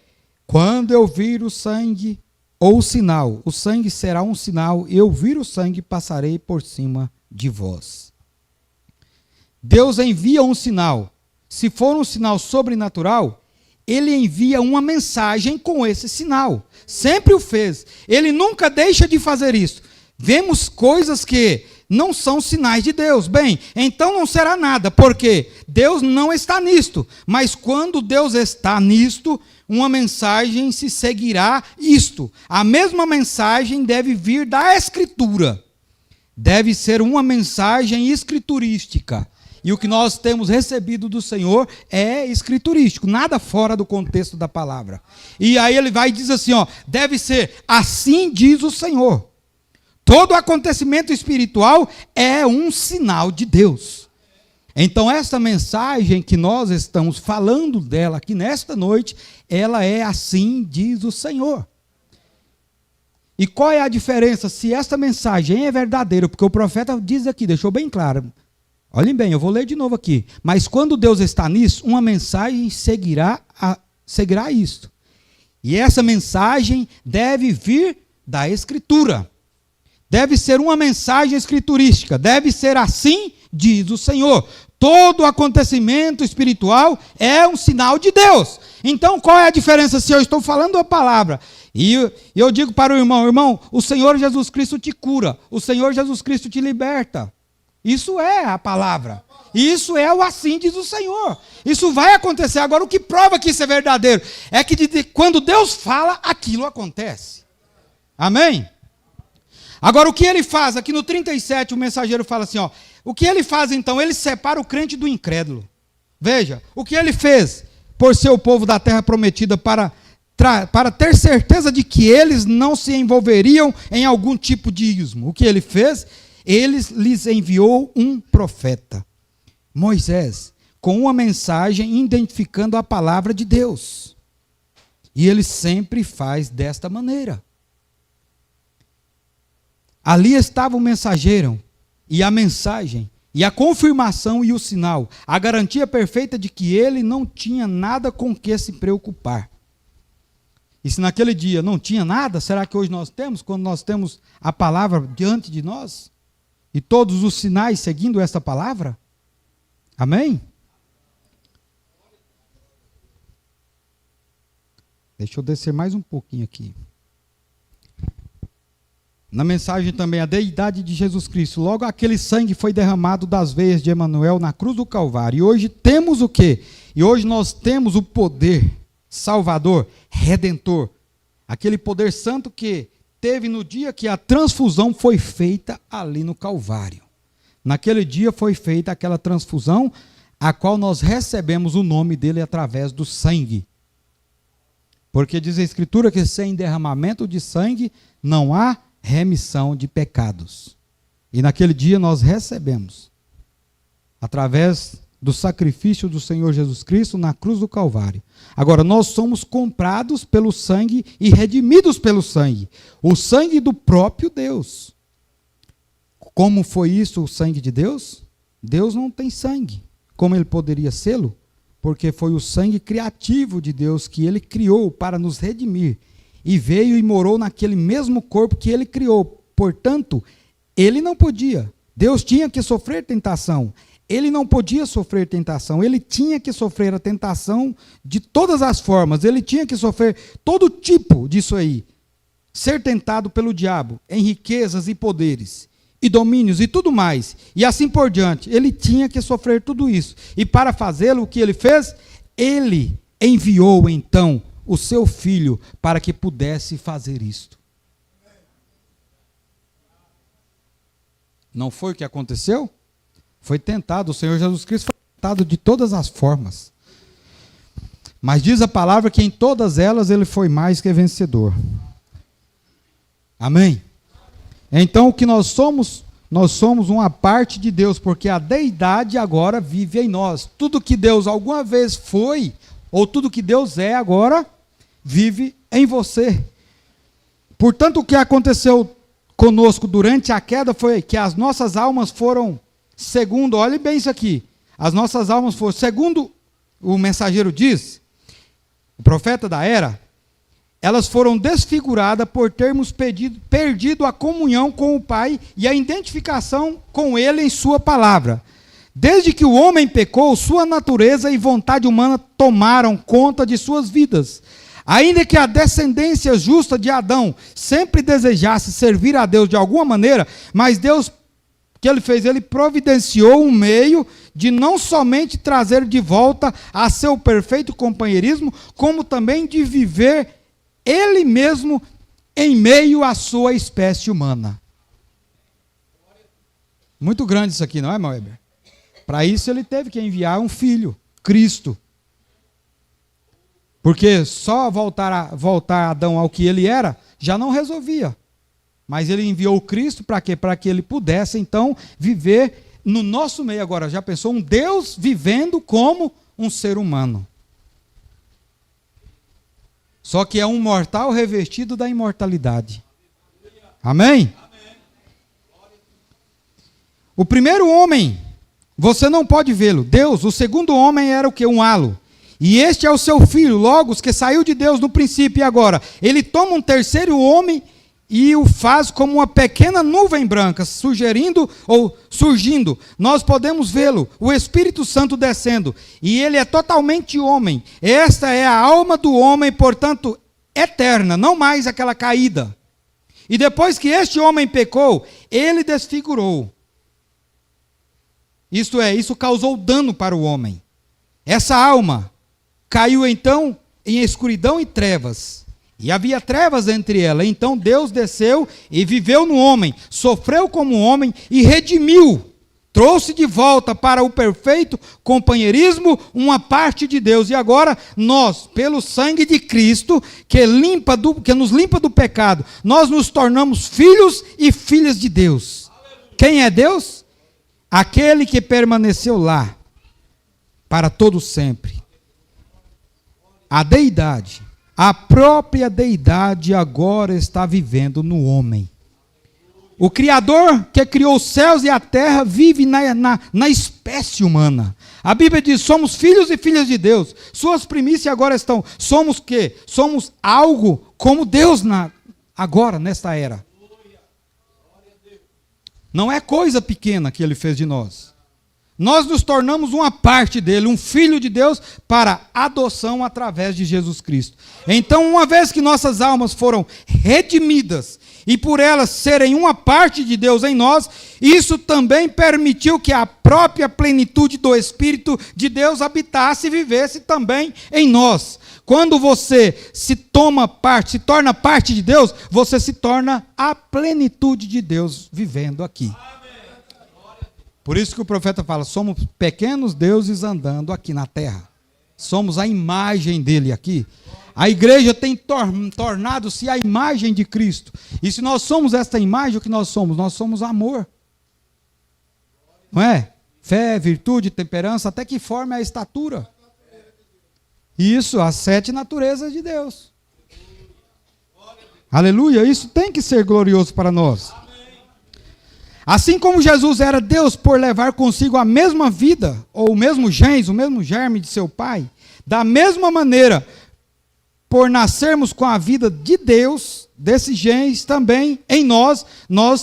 quando eu vir o sangue ou o sinal, o sangue será um sinal, eu vir o sangue passarei por cima de vós. Deus envia um sinal. Se for um sinal sobrenatural, ele envia uma mensagem com esse sinal. Sempre o fez. Ele nunca deixa de fazer isso. Vemos coisas que não são sinais de Deus. Bem, então não será nada, porque Deus não está nisto. Mas quando Deus está nisto, uma mensagem se seguirá isto. A mesma mensagem deve vir da Escritura. Deve ser uma mensagem escriturística. E o que nós temos recebido do Senhor é escriturístico, nada fora do contexto da palavra. E aí ele vai e diz assim, ó, deve ser assim diz o Senhor. Todo acontecimento espiritual é um sinal de Deus. Então essa mensagem que nós estamos falando dela aqui nesta noite, ela é assim diz o Senhor. E qual é a diferença se esta mensagem é verdadeira? Porque o profeta diz aqui, deixou bem claro. Olhem bem, eu vou ler de novo aqui. Mas quando Deus está nisso, uma mensagem seguirá isto. E essa mensagem deve vir da Escritura. Deve ser uma mensagem escriturística. Deve ser assim, diz o Senhor. Todo acontecimento espiritual é um sinal de Deus. Então, qual é a diferença se eu estou falando a palavra? E eu digo para o irmão, o Senhor Jesus Cristo te cura. O Senhor Jesus Cristo te liberta. Isso é a palavra. Isso é o assim diz o Senhor. Isso vai acontecer. Agora, o que prova que isso é verdadeiro é que quando Deus fala, aquilo acontece. Amém? Agora, o que ele faz? Aqui no 37, o mensageiro fala assim, ó, o que ele faz então? Ele separa o crente do incrédulo. Veja, o que ele fez por ser o povo da terra prometida para ter certeza de que eles não se envolveriam em algum tipo de ismo. O que ele fez? Ele lhes enviou um profeta, Moisés, com uma mensagem identificando a palavra de Deus. E ele sempre faz desta maneira. Ali estava o mensageiro e a mensagem, e a confirmação e o sinal, a garantia perfeita de que ele não tinha nada com que se preocupar. E se naquele dia não tinha nada, será que hoje nós temos, quando nós temos a palavra diante de nós? E todos os sinais seguindo essa palavra? Amém? Deixa eu descer mais um pouquinho aqui. Na mensagem também, a deidade de Jesus Cristo. Logo aquele sangue foi derramado das veias de Emanuel na cruz do Calvário. E hoje temos o quê? E hoje nós temos o poder salvador, redentor. Aquele poder santo que teve no dia que a transfusão foi feita ali no Calvário. Naquele dia foi feita aquela transfusão, a qual nós recebemos o nome dele através do sangue. Porque diz a Escritura que sem derramamento de sangue não há remissão de pecados. E naquele dia nós recebemos, através do sacrifício do Senhor Jesus Cristo na cruz do Calvário. Agora, nós somos comprados pelo sangue e redimidos pelo sangue. O sangue do próprio Deus. Como foi isso o sangue de Deus? Deus não tem sangue. Como ele poderia sê-lo? Porque foi o sangue criativo de Deus que ele criou para nos redimir. E veio e morou naquele mesmo corpo que ele criou. Portanto, ele não podia. Deus tinha que sofrer tentação. Ele não podia sofrer tentação. Ele tinha que sofrer a tentação de todas as formas. Ele tinha que sofrer todo tipo disso aí. Ser tentado pelo diabo em riquezas e poderes, e domínios e tudo mais. E assim por diante. Ele tinha que sofrer tudo isso. E para fazê-lo, o que ele fez? Ele enviou então o seu filho para que pudesse fazer isto. Não foi o que aconteceu? Foi tentado, o Senhor Jesus Cristo foi tentado de todas as formas. Mas diz a palavra que em todas elas ele foi mais que vencedor. Amém? Então o que nós somos uma parte de Deus, porque a deidade agora vive em nós. Tudo que Deus alguma vez foi, ou tudo que Deus é agora, vive em você. Portanto, o que aconteceu conosco durante a queda foi que as nossas almas foram, segundo, olhe bem isso aqui, as nossas almas foram, segundo o mensageiro diz, o profeta da era, elas foram desfiguradas por termos perdido a comunhão com o Pai e a identificação com Ele em sua palavra. Desde que o homem pecou, sua natureza e vontade humana tomaram conta de suas vidas. Ainda que a descendência justa de Adão sempre desejasse servir a Deus de alguma maneira, mas Deus, o que ele fez? Ele providenciou um meio de não somente trazer de volta a seu perfeito companheirismo, como também de viver ele mesmo em meio à sua espécie humana. Muito grande isso aqui, não é, irmão Weber? Para isso ele teve que enviar um filho, Cristo. Porque só voltar Adão ao que ele era, já não resolvia. Mas ele enviou o Cristo para quê? Para que ele pudesse, então, viver no nosso meio. Agora, já pensou? Um Deus vivendo como um ser humano. Só que é um mortal revestido da imortalidade. Amém? O primeiro homem, você não pode vê-lo. Deus, o segundo homem era o quê? Um halo. E este é o seu filho, Logos, que saiu de Deus no princípio e agora. Ele toma um terceiro homem e o faz como uma pequena nuvem branca, surgindo. Nós podemos vê-lo, o Espírito Santo descendo. E ele é totalmente homem. Esta é a alma do homem, portanto, eterna, não mais aquela caída. E depois que este homem pecou, ele desfigurou. Isto é, isso causou dano para o homem. Essa alma caiu então em escuridão e trevas. E havia trevas entre elas. Então Deus desceu e viveu no homem, sofreu como homem e redimiu. Trouxe de volta para o perfeito companheirismo uma parte de Deus. E agora nós, pelo sangue de Cristo, que nos limpa do pecado, nós nos tornamos filhos e filhas de Deus. Quem é Deus? Aquele que permaneceu lá para todo sempre. A deidade, a própria deidade agora está vivendo no homem. O Criador que criou os céus e a terra vive na espécie humana. A Bíblia diz, somos filhos e filhas de Deus. Suas primícias agora estão, somos o quê? Somos algo como Deus agora, nesta era. Não é coisa pequena que Ele fez de nós. Nós nos tornamos uma parte dele, um filho de Deus, para adoção através de Jesus Cristo. Então, uma vez que nossas almas foram redimidas, e por elas serem uma parte de Deus em nós, isso também permitiu que a própria plenitude do Espírito de Deus habitasse e vivesse também em nós. Quando você se torna parte de Deus, você se torna a plenitude de Deus vivendo aqui. Por isso que o profeta fala, somos pequenos deuses andando aqui na terra. Somos a imagem dele aqui. A igreja tem tornado-se a imagem de Cristo. E se nós somos esta imagem, o que nós somos? Nós somos amor. Não é? Fé, virtude, temperança, até que forma a estatura. Isso, as 7 naturezas de Deus. Aleluia, isso tem que ser glorioso para nós. Assim como Jesus era Deus por levar consigo a mesma vida, ou o mesmo gens, o mesmo germe de seu Pai, da mesma maneira, por nascermos com a vida de Deus, desse gens também, em nós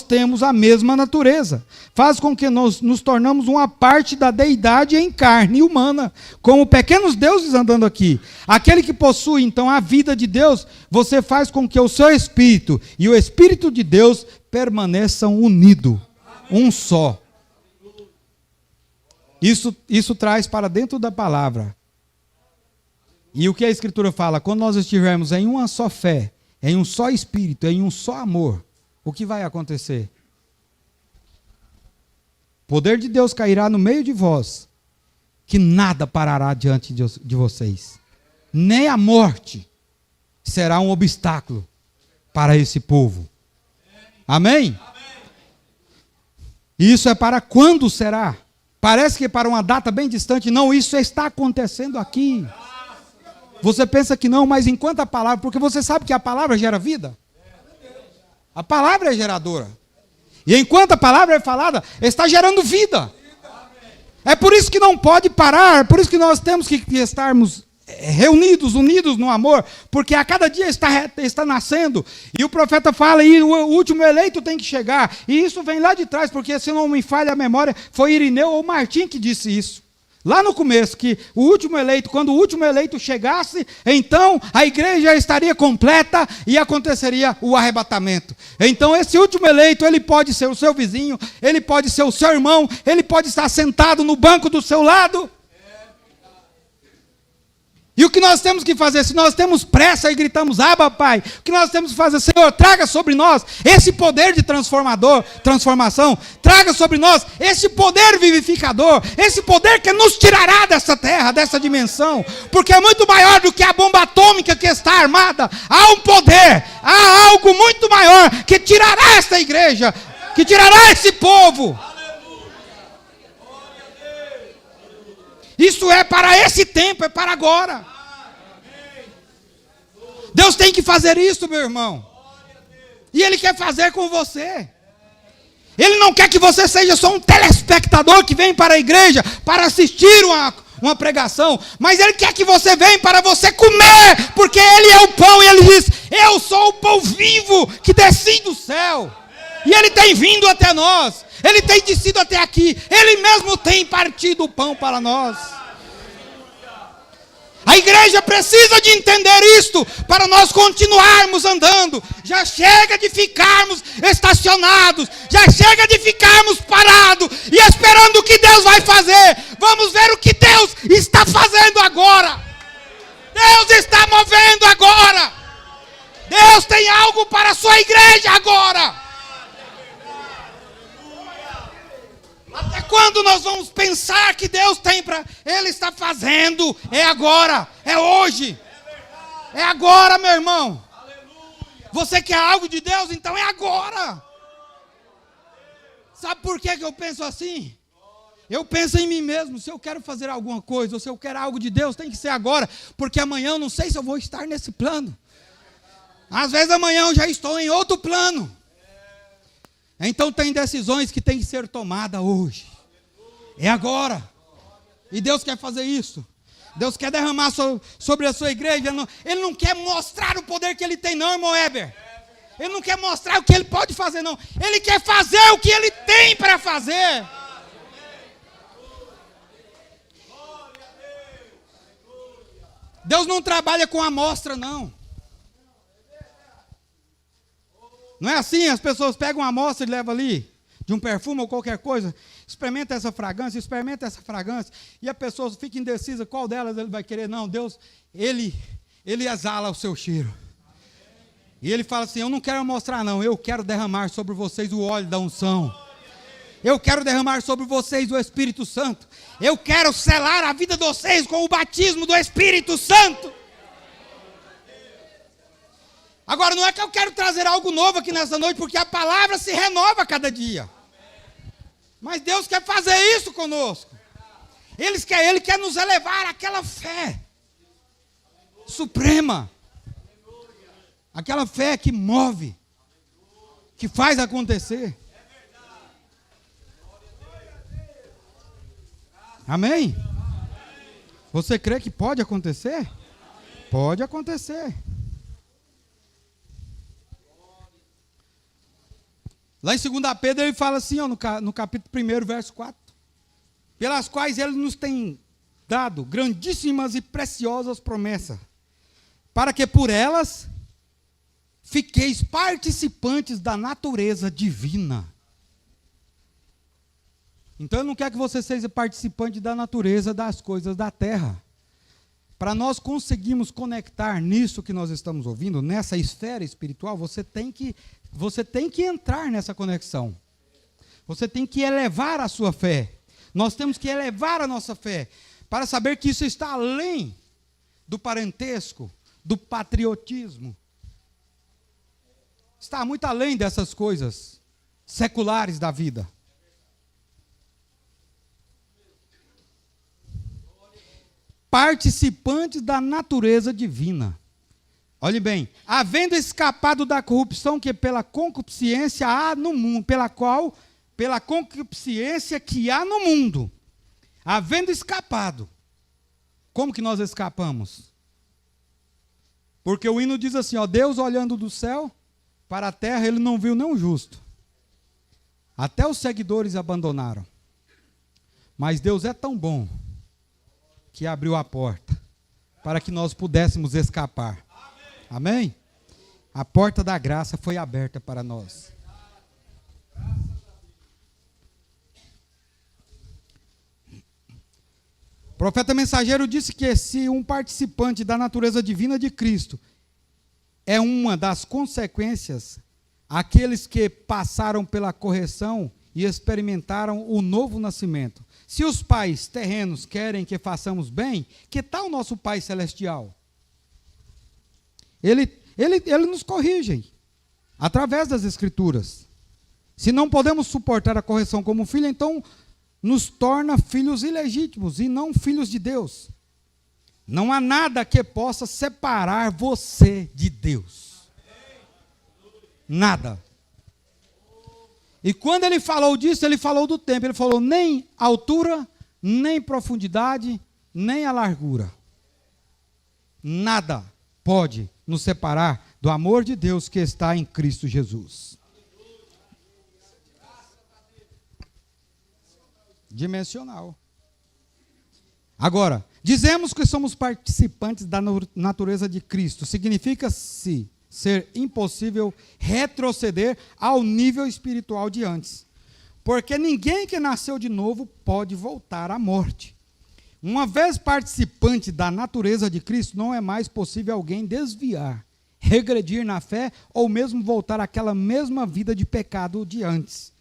temos a mesma natureza. Faz com que nós nos tornamos uma parte da deidade em carne humana, como pequenos deuses andando aqui. Aquele que possui, então, a vida de Deus, você faz com que o seu Espírito e o Espírito de Deus permaneçam unidos. Um só. Isso traz para dentro da palavra. E o que a Escritura fala? Quando nós estivermos em uma só fé, em um só Espírito, em um só amor, o que vai acontecer? O poder de Deus cairá no meio de vós, que nada parará diante de vocês. Nem a morte será um obstáculo para esse povo. Amém? E isso é para quando será? Parece que é para uma data bem distante. Não, isso está acontecendo aqui. Você pensa que não, mas enquanto a palavra... Porque você sabe que a palavra gera vida. A palavra é geradora. E enquanto a palavra é falada, está gerando vida. É por isso que não pode parar. É por isso que nós temos que estarmos reunidos, unidos no amor, porque a cada dia está nascendo, e o profeta fala, e o último eleito tem que chegar, e isso vem lá de trás, porque se não me falha a memória, foi Irineu ou Martim que disse isso, lá no começo, que o último eleito, quando o último eleito chegasse, então a igreja estaria completa, e aconteceria o arrebatamento. Então esse último eleito, ele pode ser o seu vizinho, ele pode ser o seu irmão, ele pode estar sentado no banco do seu lado. E o que nós temos que fazer? Se nós temos pressa e gritamos, Abba, Pai, o que nós temos que fazer? Senhor, traga sobre nós esse poder de transformação, traga sobre nós esse poder vivificador, esse poder que nos tirará dessa terra, dessa dimensão, porque é muito maior do que a bomba atômica que está armada. Há um poder, há algo muito maior que tirará esta igreja, que tirará esse povo. Isso é para esse tempo, é para agora. Deus tem que fazer isso, meu irmão. E Ele quer fazer com você. Ele não quer que você seja só um telespectador que vem para a igreja para assistir uma pregação. Mas Ele quer que você venha para você comer, porque Ele é o pão. E Ele diz, eu sou o pão vivo que desci do céu. E Ele tem vindo até nós. Ele tem descido até aqui. Ele mesmo tem partido o pão para nós. A igreja precisa de entender isto para nós continuarmos andando. Já chega de ficarmos estacionados. Já chega de ficarmos parados e esperando o que Deus vai fazer. Vamos ver o que Deus está fazendo agora. Deus está movendo agora. Deus tem algo para a sua igreja agora. Até quando nós vamos pensar que Deus tem para... Ele está fazendo, é agora, é hoje. É agora, meu irmão. Você quer algo de Deus? Então é agora. Sabe por que eu penso assim? Eu penso em mim mesmo. Se eu quero fazer alguma coisa, ou se eu quero algo de Deus, tem que ser agora. Porque amanhã eu não sei se eu vou estar nesse plano. Às vezes amanhã eu já estou em outro plano. Então tem decisões que têm que ser tomadas hoje. É agora. E Deus quer fazer isso. Deus quer derramar sobre a sua igreja. Ele não quer mostrar o poder que Ele tem, não, irmão Heber. Ele não quer mostrar o que Ele pode fazer, não. Ele quer fazer o que Ele tem para fazer. Deus não trabalha com amostra, não. Não é assim, as pessoas pegam uma amostra e levam ali, de um perfume ou qualquer coisa, experimenta essa fragrância, e a pessoa fica indecisa qual delas ele vai querer. Não, Deus, Ele exala o seu cheiro. E Ele fala assim, eu não quero mostrar não, eu quero derramar sobre vocês o óleo da unção. Eu quero derramar sobre vocês o Espírito Santo. Eu quero selar a vida de vocês com o batismo do Espírito Santo. Agora, não é que eu quero trazer algo novo aqui nessa noite, porque a palavra se renova a cada dia. Mas Deus quer fazer isso conosco. Ele quer nos elevar àquela fé suprema. Aquela fé que move, que faz acontecer. Amém? Você crê que pode acontecer? Pode acontecer. Lá em 2 Pedro ele fala assim, ó, no capítulo 1, verso 4. Pelas quais ele nos tem dado grandíssimas e preciosas promessas, para que por elas fiqueis participantes da natureza divina. Então ele não quer que você seja participante da natureza das coisas da terra. Para nós conseguirmos conectar nisso que nós estamos ouvindo, nessa esfera espiritual, você tem que entrar nessa conexão. Você tem que elevar a sua fé. Nós temos que elevar a nossa fé para saber que isso está além do parentesco, do patriotismo. Está muito além dessas coisas seculares da vida. Participantes da natureza divina. Olhe bem, havendo escapado da corrupção que pela concupiscência há no mundo, pela concupiscência que há no mundo, havendo escapado. Como que nós escapamos? Porque o hino diz assim, ó, Deus olhando do céu para a terra, ele não viu nenhum justo. Até os seguidores abandonaram. Mas Deus é tão bom que abriu a porta para que nós pudéssemos escapar. Amém? A porta da graça foi aberta para nós. O profeta mensageiro disse que se um participante da natureza divina de Cristo é uma das consequências, aqueles que passaram pela correção e experimentaram o novo nascimento. Se os pais terrenos querem que façamos bem, que tal o nosso Pai Celestial? Ele nos corrige através das Escrituras. Se não podemos suportar a correção como filho, então nos torna filhos ilegítimos e não filhos de Deus. Não há nada que possa separar você de Deus. Nada. E quando ele falou disso, ele falou do tempo. Ele falou nem altura, nem profundidade, nem a largura. Nada pode nos separar do amor de Deus que está em Cristo Jesus. Dimensional. Agora, dizemos que somos participantes da natureza de Cristo. Significa-se ser impossível retroceder ao nível espiritual de antes. Porque ninguém que nasceu de novo pode voltar à morte. Uma vez participante da natureza de Cristo, não é mais possível alguém desviar, regredir na fé ou mesmo voltar àquela mesma vida de pecado de antes,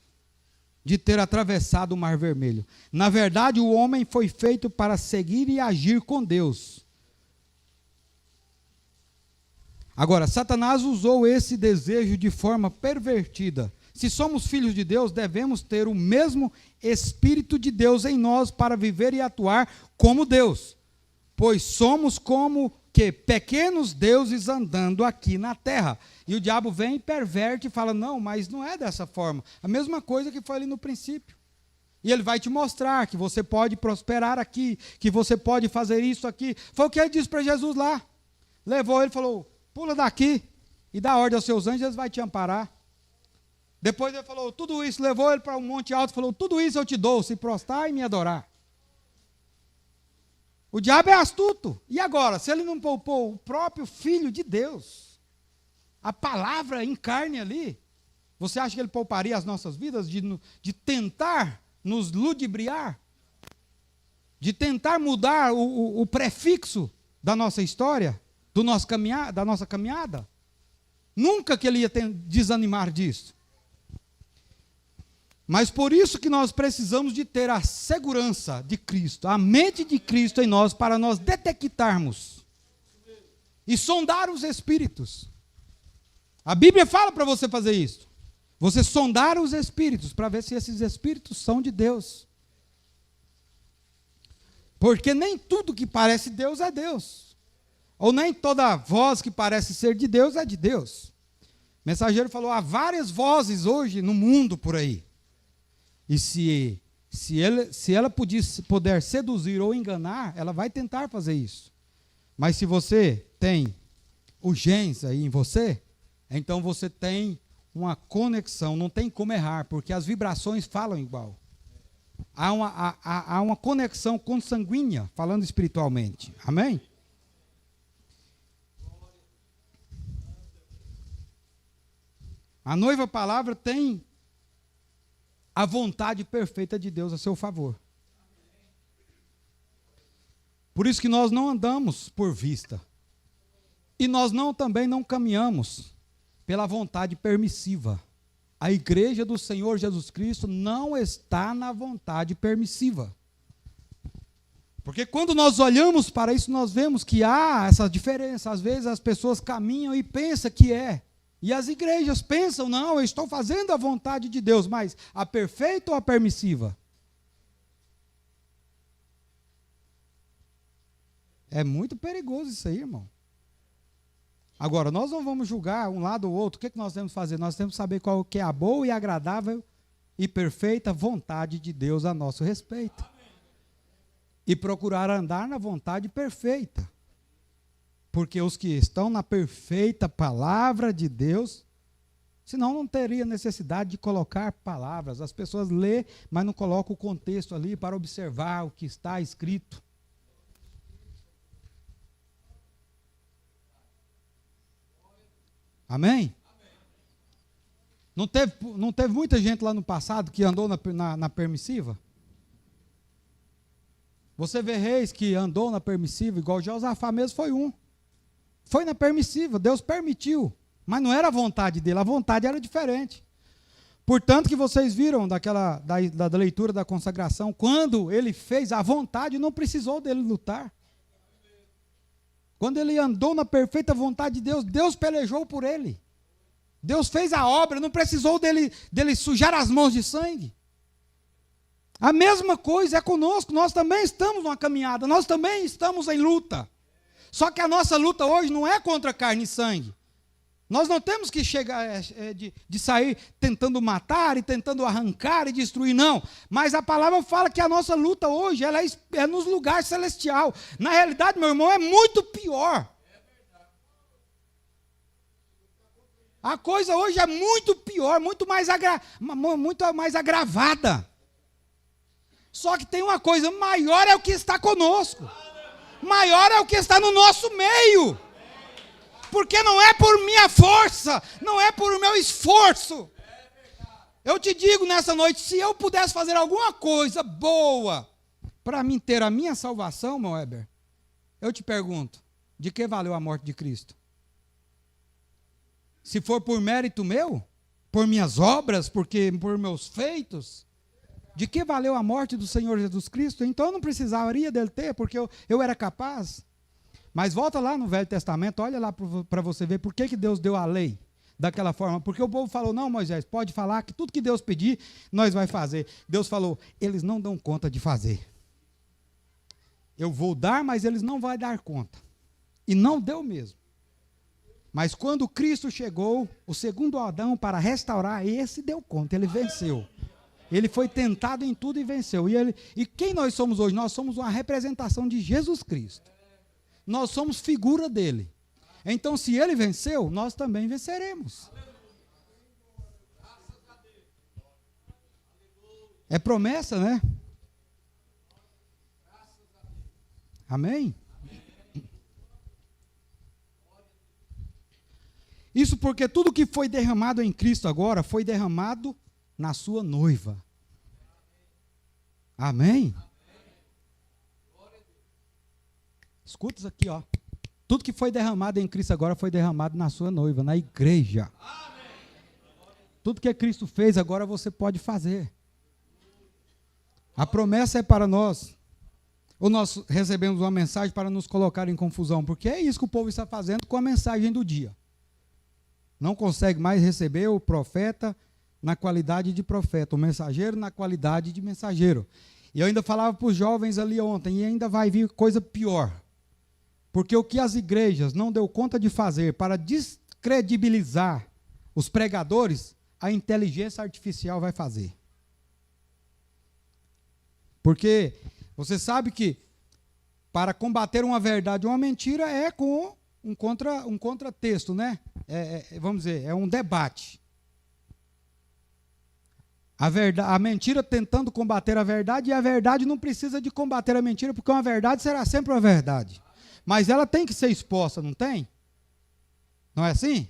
de ter atravessado o Mar Vermelho. Na verdade, o homem foi feito para seguir e agir com Deus. Agora, Satanás usou esse desejo de forma pervertida. Se somos filhos de Deus, devemos ter o mesmo Espírito de Deus em nós para viver e atuar como Deus. Pois somos como que pequenos deuses andando aqui na terra. E o diabo vem e perverte e fala, não, mas não é dessa forma. A mesma coisa que foi ali no princípio. E ele vai te mostrar que você pode prosperar aqui, que você pode fazer isso aqui. Foi o que ele disse para Jesus lá. Levou ele e falou, pula daqui e dá ordem aos seus anjos, eles vão te amparar. Depois ele falou, tudo isso, levou ele para um monte alto e falou, tudo isso eu te dou, se prostrar e me adorar. O diabo é astuto. E agora, se ele não poupou o próprio Filho de Deus, a palavra em carne ali, você acha que ele pouparia as nossas vidas de tentar nos ludibriar? De tentar mudar o prefixo da nossa história, da nossa caminhada? Nunca que ele ia desanimar disso. Mas por isso que nós precisamos de ter a segurança de Cristo, a mente de Cristo em nós, para nós detectarmos e sondar os espíritos. A Bíblia fala para você fazer isso. Você sondar os espíritos, para ver se esses espíritos são de Deus. Porque nem tudo que parece Deus é Deus. Ou nem toda voz que parece ser de Deus é de Deus. O mensageiro falou, há várias vozes hoje no mundo por aí. E se ela puder seduzir ou enganar, ela vai tentar fazer isso. Mas se você tem o genes aí em você, então você tem uma conexão, não tem como errar, porque as vibrações falam igual. Há uma conexão consanguínea, falando espiritualmente. Amém? A noiva palavra tem a vontade perfeita de Deus a seu favor. Por isso que nós não andamos por vista. E nós também não caminhamos pela vontade permissiva. A igreja do Senhor Jesus Cristo não está na vontade permissiva. Porque quando nós olhamos para isso, nós vemos que há essa diferença. Às vezes as pessoas caminham e pensam que é. E as igrejas pensam, não, eu estou fazendo a vontade de Deus, mas a perfeita ou a permissiva? É muito perigoso isso aí, irmão. Agora, nós não vamos julgar um lado ou outro. O que nós temos que fazer? Nós temos que saber qual que é a boa e agradável e perfeita vontade de Deus a nosso respeito. E procurar andar na vontade perfeita. Porque os que estão na perfeita palavra de Deus, senão não teria necessidade de colocar palavras. As pessoas lêem, mas não colocam o contexto ali para observar o que está escrito. Amém? Não teve muita gente lá no passado que andou na permissiva? Você vê reis que andou na permissiva, igual Josafá mesmo foi um. Foi na permissiva, Deus permitiu, mas não era a vontade dele, a vontade era diferente. Portanto que vocês viram da leitura da consagração, quando ele fez a vontade, não precisou dele lutar. Quando ele andou na perfeita vontade de Deus, Deus pelejou por ele. Deus fez a obra, não precisou dele sujar as mãos de sangue. A mesma coisa é conosco, nós também estamos numa caminhada, nós também estamos em luta. Só que a nossa luta hoje não é contra carne e sangue. Nós não temos que chegar de sair tentando matar e tentando arrancar e destruir, não. Mas a palavra fala que a nossa luta hoje ela é nos lugares celestiais. Na realidade, meu irmão, é muito pior. A coisa hoje é muito pior, muito mais agravada. Só que tem uma coisa, maior é o que está conosco. Maior é o que está no nosso meio. Porque não é por minha força, não é por meu esforço. Eu te digo nessa noite, se eu pudesse fazer alguma coisa boa para mim ter a minha salvação, meu Weber, eu te pergunto, de que valeu a morte de Cristo? Se for por mérito meu, por minhas obras, por meus feitos, de que valeu a morte do Senhor Jesus Cristo? Então eu não precisaria dele ter, porque eu era capaz. Mas volta lá no Velho Testamento, olha lá para você ver por que Deus deu a lei daquela forma. Porque o povo falou, não, Moisés, pode falar que tudo que Deus pedir, nós vai fazer. Deus falou, eles não dão conta de fazer. Eu vou dar, mas eles não vão dar conta. E não deu mesmo. Mas quando Cristo chegou, o segundo Adão, para restaurar, esse deu conta, ele venceu. Ele foi tentado em tudo e venceu. E quem nós somos hoje? Nós somos uma representação de Jesus Cristo. Nós somos figura dele. Então, se ele venceu, nós também venceremos. É promessa, né? Amém? Isso porque tudo que foi derramado em Cristo agora foi derramado na sua noiva. Amém? Escuta isso aqui, ó. Tudo que foi derramado em Cristo agora foi derramado na sua noiva, na igreja. Tudo que Cristo fez agora você pode fazer. A promessa é para nós. Ou nós recebemos uma mensagem para nos colocar em confusão, porque é isso que o povo está fazendo com a mensagem do dia. Não consegue mais receber o profeta na qualidade de profeta, o mensageiro na qualidade de mensageiro. E eu ainda falava para os jovens ali ontem, e ainda vai vir coisa pior. Porque o que as igrejas não deu conta de fazer para descredibilizar os pregadores, a inteligência artificial vai fazer. Porque você sabe que para combater uma verdade ou uma mentira é com um contratexto, né? Vamos dizer, é um debate. A mentira tentando combater a verdade, e a verdade não precisa de combater a mentira, porque uma verdade será sempre uma verdade. Mas ela tem que ser exposta, não tem? Não é assim?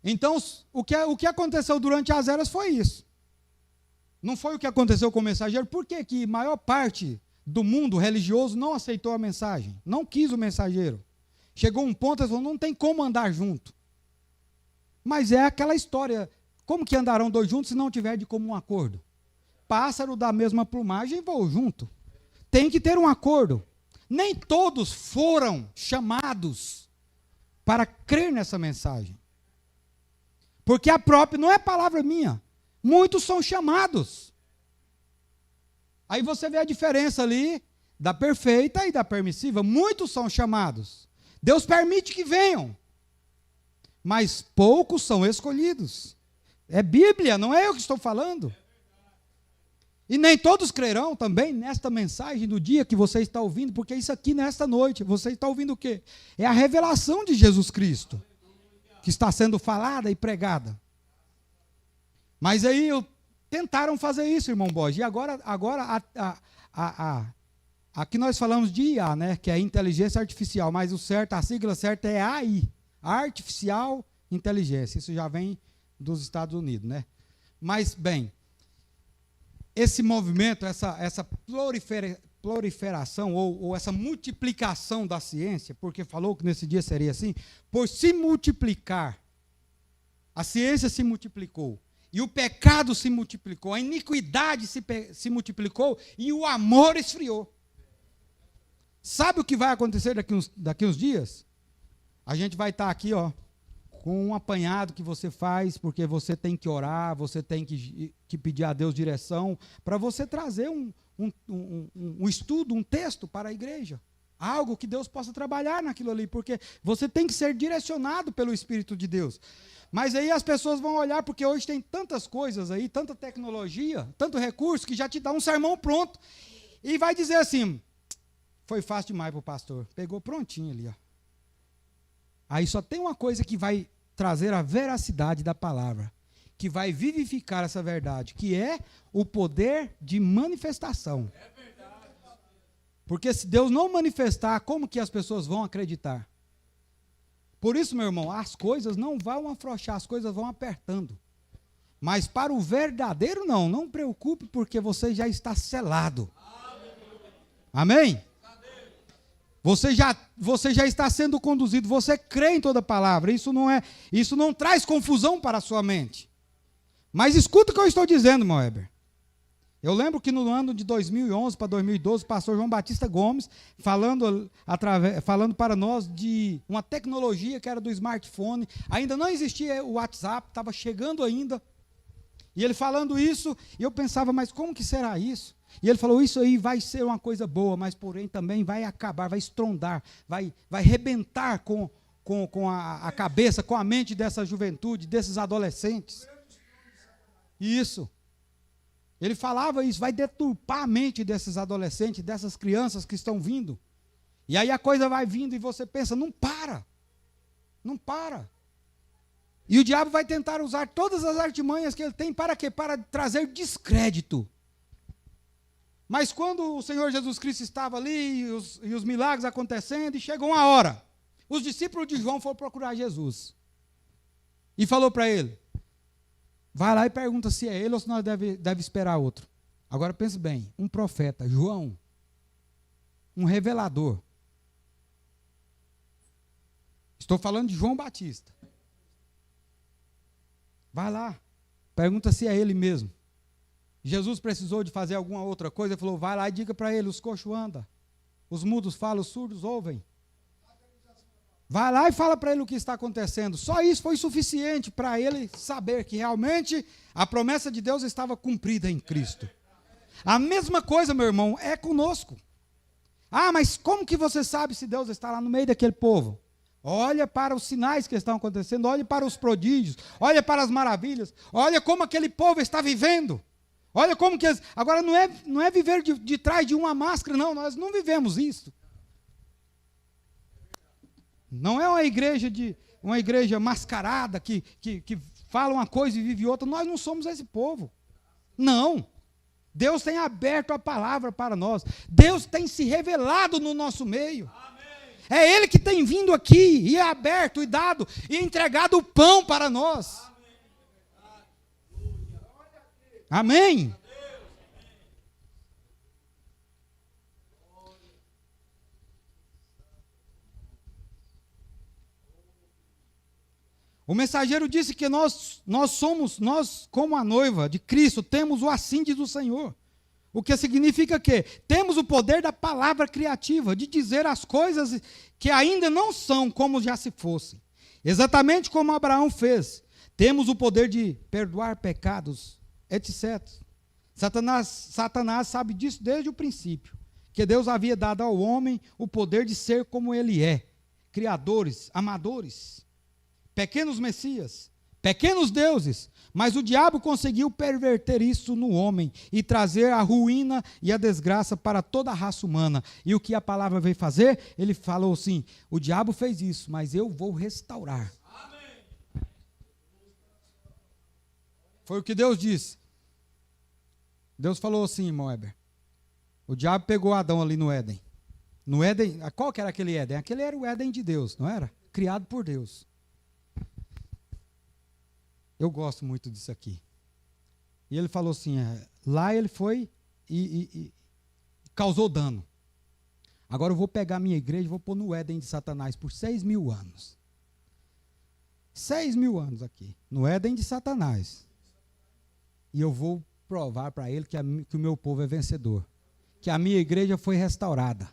Então, o que aconteceu durante as eras foi isso. Não foi o que aconteceu com o mensageiro. Por que que a maior parte do mundo religioso não aceitou a mensagem? Não quis o mensageiro. Chegou um ponto, eles falaram, não tem como andar junto. Mas é aquela história, como que andarão dois juntos se não tiver de comum acordo? Pássaro da mesma plumagem voam junto. Tem que ter um acordo. Nem todos foram chamados para crer nessa mensagem. Porque a própria, não é palavra minha, muitos são chamados. Aí você vê a diferença ali da perfeita e da permissiva. Muitos são chamados. Deus permite que venham, mas poucos são escolhidos. É Bíblia, não é eu que estou falando. E nem todos crerão também nesta mensagem do dia que você está ouvindo, porque isso aqui nesta noite, você está ouvindo o quê? É a revelação de Jesus Cristo, que está sendo falada e pregada. Mas aí tentaram fazer isso, irmão Borges, e agora aqui nós falamos de IA, né, que é inteligência artificial, mas a sigla certa é AI, Artificial Inteligência, isso já vem dos Estados Unidos, né? Mas, bem, esse movimento, essa proliferação ou essa multiplicação da ciência, porque falou que nesse dia seria assim, por se multiplicar, a ciência se multiplicou, e o pecado se multiplicou, a iniquidade se multiplicou, e o amor esfriou. Sabe o que vai acontecer daqui uns dias? A gente vai estar aqui, ó, com um apanhado que você faz, porque você tem que orar, você tem que pedir a Deus direção, para você trazer um estudo, um texto para a igreja. Algo que Deus possa trabalhar naquilo ali, porque você tem que ser direcionado pelo Espírito de Deus. Mas aí as pessoas vão olhar, porque hoje tem tantas coisas aí, tanta tecnologia, tanto recurso, que já te dá um sermão pronto. E vai dizer assim, foi fácil demais para o pastor. Pegou prontinho ali, ó. Aí só tem uma coisa que vai trazer a veracidade da palavra, que vai vivificar essa verdade, que é o poder de manifestação. Porque se Deus não manifestar, como que as pessoas vão acreditar? Por isso, meu irmão, as coisas não vão afrouxar, as coisas vão apertando. Mas para o verdadeiro, não preocupe, porque você já está selado. Amém? Você já está sendo conduzido, você crê em toda palavra, isso não traz confusão para a sua mente. Mas escuta o que eu estou dizendo, meu Heber. Eu lembro que no ano de 2011 para 2012, o pastor João Batista Gomes, falando para nós de uma tecnologia que era do smartphone, ainda não existia o WhatsApp, estava chegando ainda, e ele falando isso, e eu pensava, mas como que será isso? E ele falou, isso aí vai ser uma coisa boa, mas porém também vai acabar, vai estrondar, vai rebentar com a cabeça, com a mente dessa juventude, desses adolescentes. Isso. Ele falava isso, vai deturpar a mente desses adolescentes, dessas crianças que estão vindo. E aí a coisa vai vindo e você pensa, não para. E o diabo vai tentar usar todas as artimanhas que ele tem para quê? Para trazer descrédito. Mas quando o Senhor Jesus Cristo estava ali, e os milagres acontecendo, e chegou uma hora, os discípulos de João foram procurar Jesus. E falou para ele, vai lá e pergunta se é ele ou se nós deve esperar outro. Agora pense bem, um profeta, João, um revelador. Estou falando de João Batista. Vai lá, pergunta se é ele mesmo. Jesus precisou de fazer alguma outra coisa, ele falou, vai lá e diga para ele, os coxos andam, os mudos falam, os surdos ouvem. Vai lá e fala para ele o que está acontecendo. Só isso foi suficiente para ele saber que realmente a promessa de Deus estava cumprida em Cristo. A mesma coisa, meu irmão, é conosco. Ah, mas como que você sabe se Deus está lá no meio daquele povo? Olha para os sinais que estão acontecendo, olha para os prodígios, olha para as maravilhas, olha como aquele povo está vivendo. Olha como que... Agora não é viver de trás de uma máscara, não, nós não vivemos isso. Não é uma igreja mascarada que fala uma coisa e vive outra. Nós não somos esse povo. Não. Deus tem aberto a palavra para nós. Deus tem se revelado no nosso meio. É Ele que tem vindo aqui e aberto e dado e entregado o pão para nós. Amém? O mensageiro disse que nós como a noiva de Cristo, temos o assinte do Senhor. O que significa que temos o poder da palavra criativa, de dizer as coisas que ainda não são como já se fossem. Exatamente como Abraão fez. Temos o poder de perdoar pecados, etc. Satanás sabe disso desde o princípio, que Deus havia dado ao homem o poder de ser como ele é, criadores, amadores, pequenos messias, pequenos deuses, mas o diabo conseguiu perverter isso no homem e trazer a ruína e a desgraça para toda a raça humana. E o que a palavra veio fazer? Ele falou assim, o diabo fez isso, mas eu vou restaurar. Amém. Foi o que Deus disse. Deus falou assim, irmão Heber, o diabo pegou Adão ali no Éden. No Éden, qual que era aquele Éden? Aquele era o Éden de Deus, não era? Criado por Deus. Eu gosto muito disso aqui. E ele falou assim, lá ele foi e causou dano. Agora eu vou pegar a minha igreja e vou pôr no Éden de Satanás por 6.000 anos. 6.000 anos aqui, no Éden de Satanás. E eu vou provar para ele que o meu povo é vencedor. Que a minha igreja foi restaurada.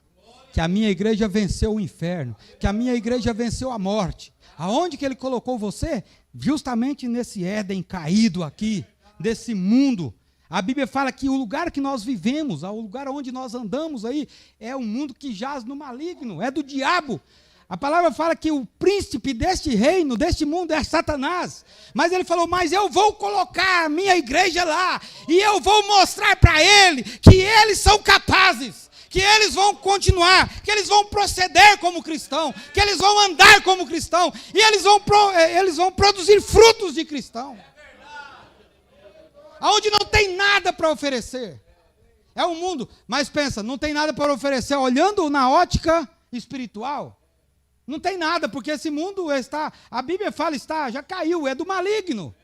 Que a minha igreja venceu o inferno. Que a minha igreja venceu a morte. Aonde que ele colocou você? Justamente nesse Éden caído aqui, desse mundo. A Bíblia fala que o lugar que nós vivemos, o lugar onde nós andamos aí, é um mundo que jaz no maligno, é do diabo. A palavra fala que o príncipe deste reino, deste mundo, é Satanás. Mas ele falou, mas eu vou colocar a minha igreja lá, e eu vou mostrar para ele que eles são capazes, que eles vão continuar, que eles vão proceder como cristão, que eles vão andar como cristão, e eles vão produzir frutos de cristão. Aonde não tem nada para oferecer. É um mundo, mas pensa, não tem nada para oferecer, olhando na ótica espiritual. Não tem nada, porque esse mundo está, a Bíblia fala, já caiu, é do maligno.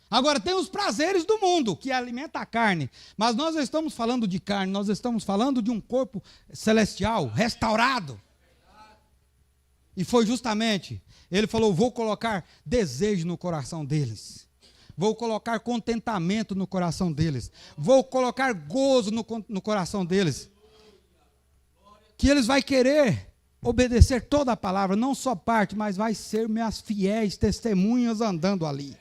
Agora, tem os prazeres do mundo, que alimenta a carne. Mas nós não estamos falando de carne, nós estamos falando de um corpo celestial, restaurado. E foi justamente, ele falou, vou colocar desejo no coração deles. Vou colocar contentamento no coração deles. Vou colocar gozo no coração deles. Que eles vão querer obedecer toda a palavra, não só parte, mas vai ser minhas fiéis testemunhas andando ali.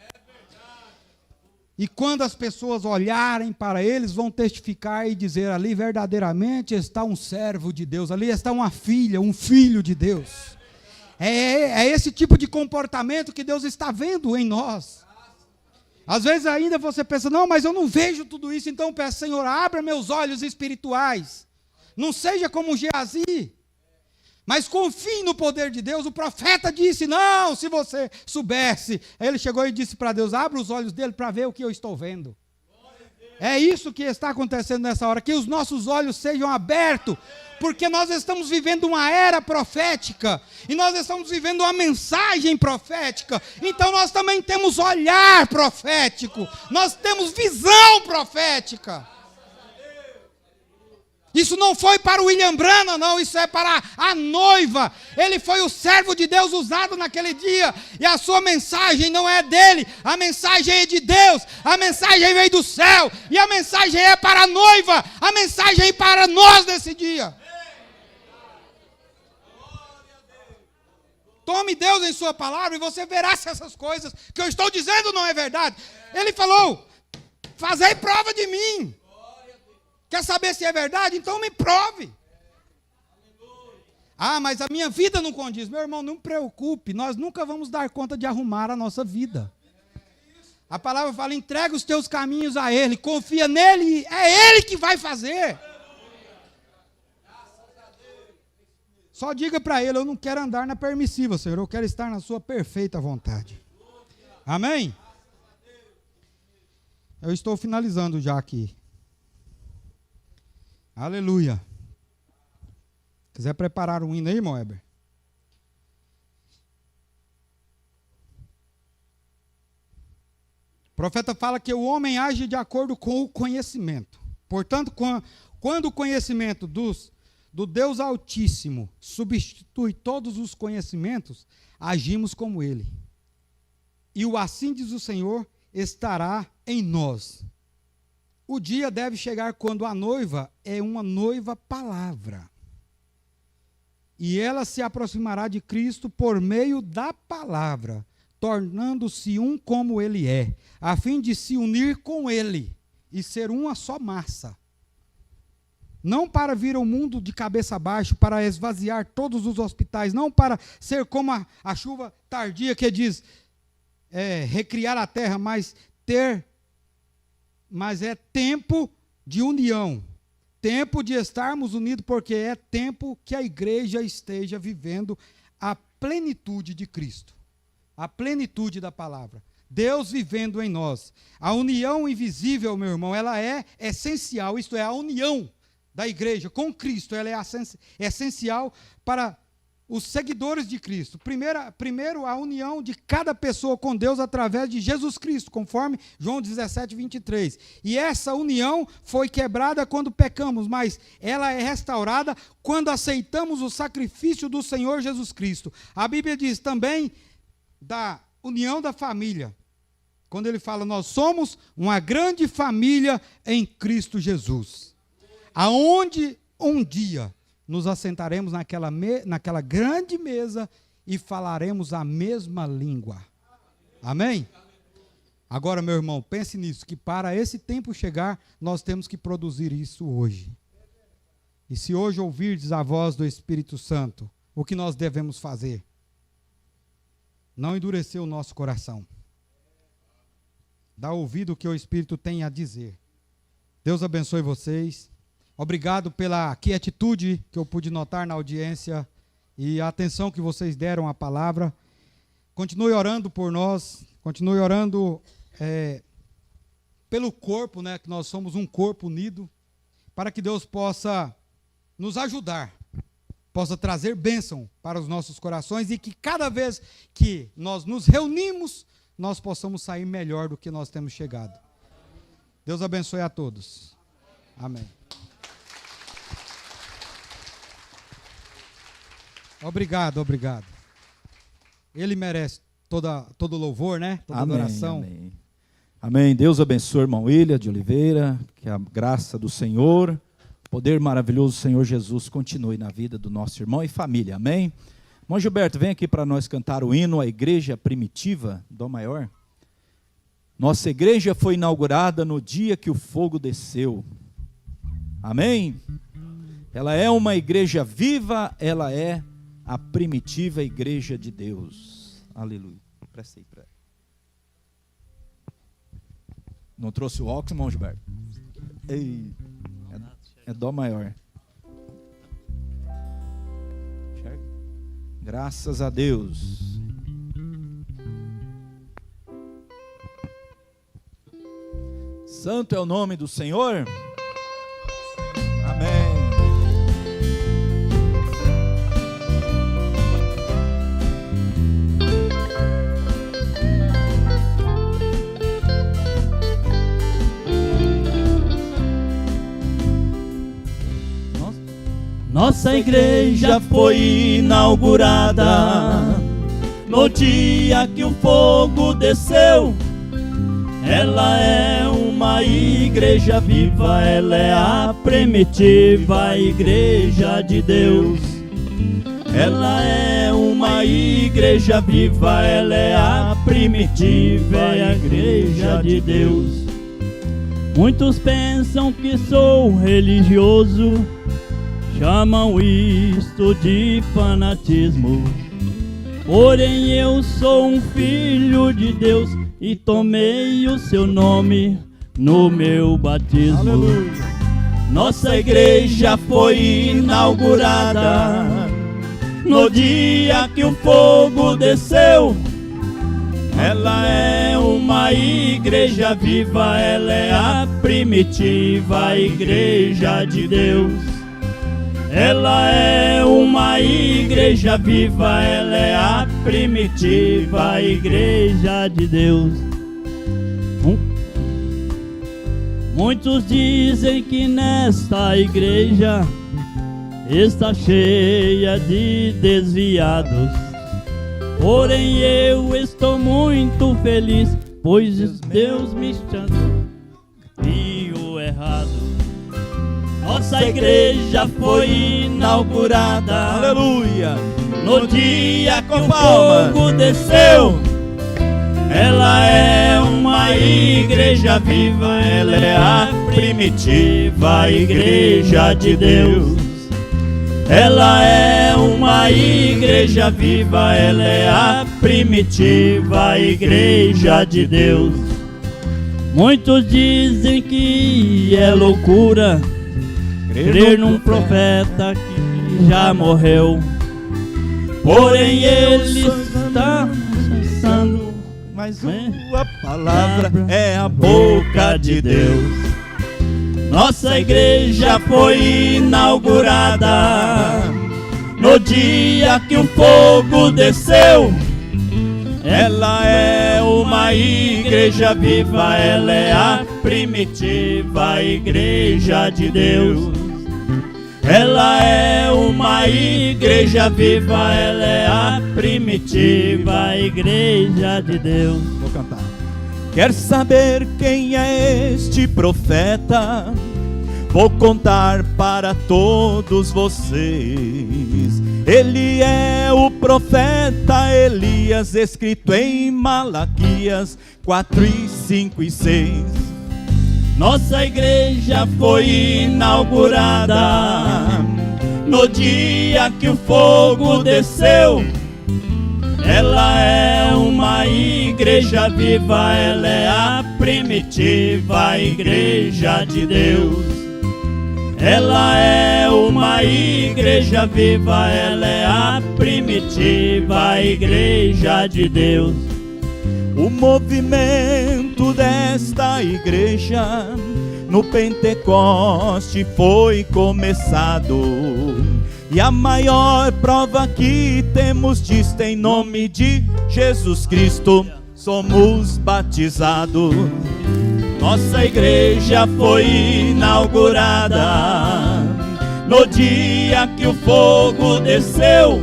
E quando as pessoas olharem para eles, vão testificar e dizer, ali verdadeiramente está um servo de Deus, ali está uma filha, um filho de Deus. É esse tipo de comportamento que Deus está vendo em nós. Às vezes ainda você pensa, não, mas eu não vejo tudo isso, então peço, Senhor, abra meus olhos espirituais. Não seja como Geazi. Mas confie no poder de Deus. O profeta disse, não, se você soubesse. Aí ele chegou e disse para Deus, abra os olhos dele para ver o que eu estou vendo. É isso que está acontecendo nessa hora, que os nossos olhos sejam abertos, porque nós estamos vivendo uma era profética, e nós estamos vivendo uma mensagem profética, então nós também temos olhar profético, nós temos visão profética. Isso não foi para o William Branham, não, isso é para a noiva. Ele foi o servo de Deus usado naquele dia, e a sua mensagem não é dele, a mensagem é de Deus, a mensagem veio do céu, e a mensagem é para a noiva, a mensagem é para nós nesse dia. Tome Deus em sua palavra e você verá se essas coisas que eu estou dizendo não é verdade. Ele falou, fazei prova de mim. Quer saber se é verdade? Então me prove. Ah, mas a minha vida não condiz. Meu irmão, não preocupe, nós nunca vamos dar conta de arrumar a nossa vida. A palavra fala, entrega os teus caminhos a Ele, confia nele, é Ele que vai fazer. Só diga para Ele, eu não quero andar na permissiva, Senhor, eu quero estar na sua perfeita vontade. Amém? Eu estou finalizando já aqui. Aleluia. Quiser preparar um hino aí, irmão Heber? O profeta fala que o homem age de acordo com o conhecimento. Portanto, quando o conhecimento do Deus Altíssimo substitui todos os conhecimentos, agimos como Ele. E o assim diz o Senhor estará em nós. O dia deve chegar quando a noiva é uma noiva palavra. E ela se aproximará de Cristo por meio da palavra, tornando-se um como Ele é, a fim de se unir com Ele e ser uma só massa. Não para vir ao mundo de cabeça abaixo, para esvaziar todos os hospitais, não para ser como a chuva tardia que diz, recriar a terra, mas é tempo de união, tempo de estarmos unidos, porque é tempo que a igreja esteja vivendo a plenitude de Cristo, a plenitude da palavra, Deus vivendo em nós. A união invisível, meu irmão, ela é essencial, isto é, a união da igreja com Cristo, ela é essencial para os seguidores de Cristo. Primeiro, a união de cada pessoa com Deus através de Jesus Cristo, conforme João 17, 23. E essa união foi quebrada quando pecamos, mas ela é restaurada quando aceitamos o sacrifício do Senhor Jesus Cristo. A Bíblia diz também da união da família, quando ele fala, nós somos uma grande família em Cristo Jesus, aonde um dia nos assentaremos naquela grande mesa e falaremos a mesma língua. Amém? Agora, meu irmão, pense nisso, que para esse tempo chegar, nós temos que produzir isso hoje. E se hoje ouvirdes a voz do Espírito Santo, o que nós devemos fazer? Não endurecer o nosso coração. Dá ouvido ao que o Espírito tem a dizer. Deus abençoe vocês. Obrigado pela quietude que eu pude notar na audiência e a atenção que vocês deram à palavra. Continue orando por nós, continue orando pelo corpo, né, que nós somos um corpo unido, para que Deus possa nos ajudar, possa trazer bênção para os nossos corações e que cada vez que nós nos reunimos, nós possamos sair melhor do que nós temos chegado. Deus abençoe a todos. Amém. Obrigado. Ele merece todo louvor, né? Toda adoração. Amém. Deus abençoe o irmão William de Oliveira, que a graça do Senhor, o poder maravilhoso do Senhor Jesus continue na vida do nosso irmão e família. Amém. Irmão Gilberto, vem aqui para nós cantar o hino à Igreja Primitiva, Dó Maior. Nossa igreja foi inaugurada no dia que o fogo desceu. Amém. Ela é uma igreja viva, ela é a primitiva igreja de Deus. Aleluia. Presta aí para. Não trouxe o óculos, irmão Gilberto? Ei, é Dó maior. Graças a Deus. Santo é o nome do Senhor. Amém. Nossa igreja foi inaugurada no dia que o fogo desceu. Ela é uma igreja viva, ela é a primitiva igreja de Deus. Ela é uma igreja viva, ela é a primitiva igreja de Deus. Muitos pensam que sou religioso, chamam isto de fanatismo. Porém eu sou um filho de Deus e tomei o seu nome no meu batismo. Aleluia. Nossa igreja foi inaugurada no dia que o fogo desceu. Ela é uma igreja viva, ela é a primitiva igreja de Deus. Ela é uma igreja viva, ela é a primitiva igreja de Deus. Muitos dizem que nesta igreja está cheia de desviados. Porém eu estou muito feliz, pois Deus me chamou e o errado. Nossa igreja foi inaugurada, Aleluia. no dia que o palmas. fogo desceu. Ela é uma igreja viva, ela é a primitiva igreja de Deus. Ela é uma igreja viva, ela é a primitiva igreja de Deus. Muitos dizem que é loucura crer num profeta que já morreu. Porém ele está pensando, Mas a palavra é a boca de Deus. nossa igreja foi inaugurada no dia que o fogo desceu. Ela é uma igreja viva, ela é a primitiva igreja de Deus. Ela é uma igreja viva, ela é a primitiva igreja de Deus. Vou cantar. Quer saber quem é este profeta? Vou contar para todos vocês. Ele é o profeta Elias, escrito em Malaquias 4, 5 e 6. Nossa igreja foi inaugurada no dia que o fogo desceu. Ela é uma igreja viva, ela é a primitiva igreja de Deus. Ela é uma igreja viva, ela é a primitiva igreja de Deus. O movimento desta igreja no Pentecoste foi começado, e a maior prova que temos disto, em nome de Jesus Cristo somos batizados. Nossa igreja foi inaugurada no dia que o fogo desceu.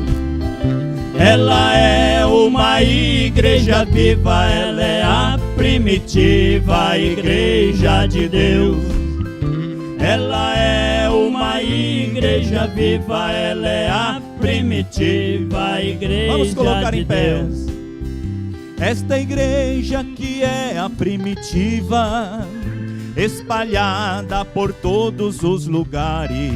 Ela é uma igreja viva, ela é a primitiva igreja de Deus. Ela é uma igreja viva, ela é a primitiva igreja Vamos colocar de em pé. Deus. Esta igreja que é a primitiva, espalhada por todos os lugares,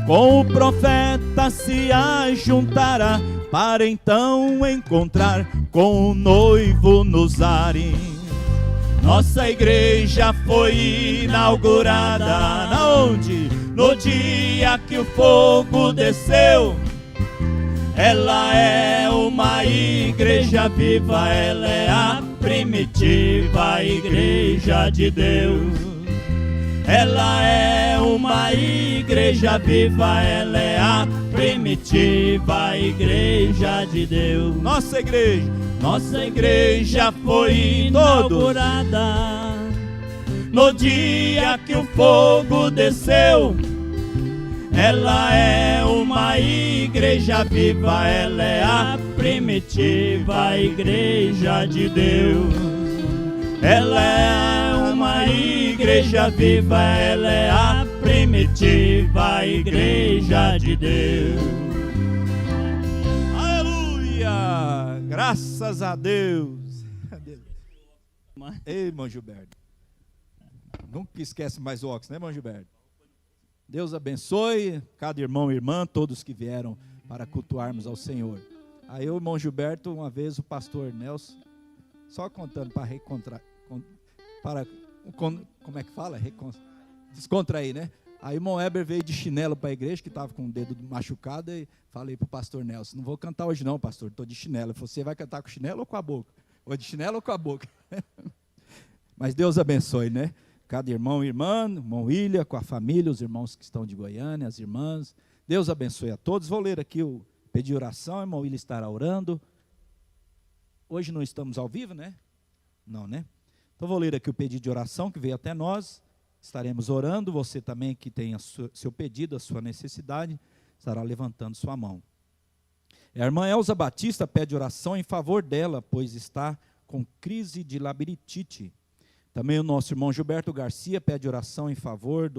com o profeta se ajuntará, para então encontrar com o noivo nos ares. Nossa igreja foi inaugurada onde? No dia que o fogo desceu. Ela é uma igreja viva, ela é a primitiva igreja de Deus. Ela é uma igreja viva, ela é a primitiva igreja de Deus. Nossa igreja foi inaugurada no dia que o fogo desceu. Ela é uma igreja viva, ela é a primitiva igreja de Deus. Ela é uma igreja viva, ela é a primitiva igreja de Deus. Aleluia! Graças a Deus. Ei, irmão Gilberto. Nunca esquece mais o óculos, né, irmão Gilberto? Deus abençoe cada irmão e irmã, todos que vieram para cultuarmos ao Senhor. Aí o irmão Gilberto, uma vez o pastor Nelson, só contando para como é que fala? Descontrair, né? Aí o irmão Heber veio de chinelo para a igreja, que estava com o dedo machucado, e falei para o pastor Nelson, não vou cantar hoje não, pastor, estou de chinelo. Ele falou, você vai cantar com chinelo ou com a boca? Ou de chinelo ou com a boca? Mas Deus abençoe, né? Cada irmão e irmã, irmão William, com a família, os irmãos que estão de Goiânia, as irmãs. Deus abençoe a todos. Vou ler aqui o pedido de oração, irmão William estará orando. Hoje não estamos ao vivo, né? Não, né? Então vou ler aqui o pedido de oração que veio até nós. Estaremos orando. Você também que tem seu pedido, a sua necessidade, estará levantando sua mão. A irmã Elza Batista pede oração em favor dela, pois está com crise de labirintite. Também o nosso irmão Gilberto Garcia pede oração em favor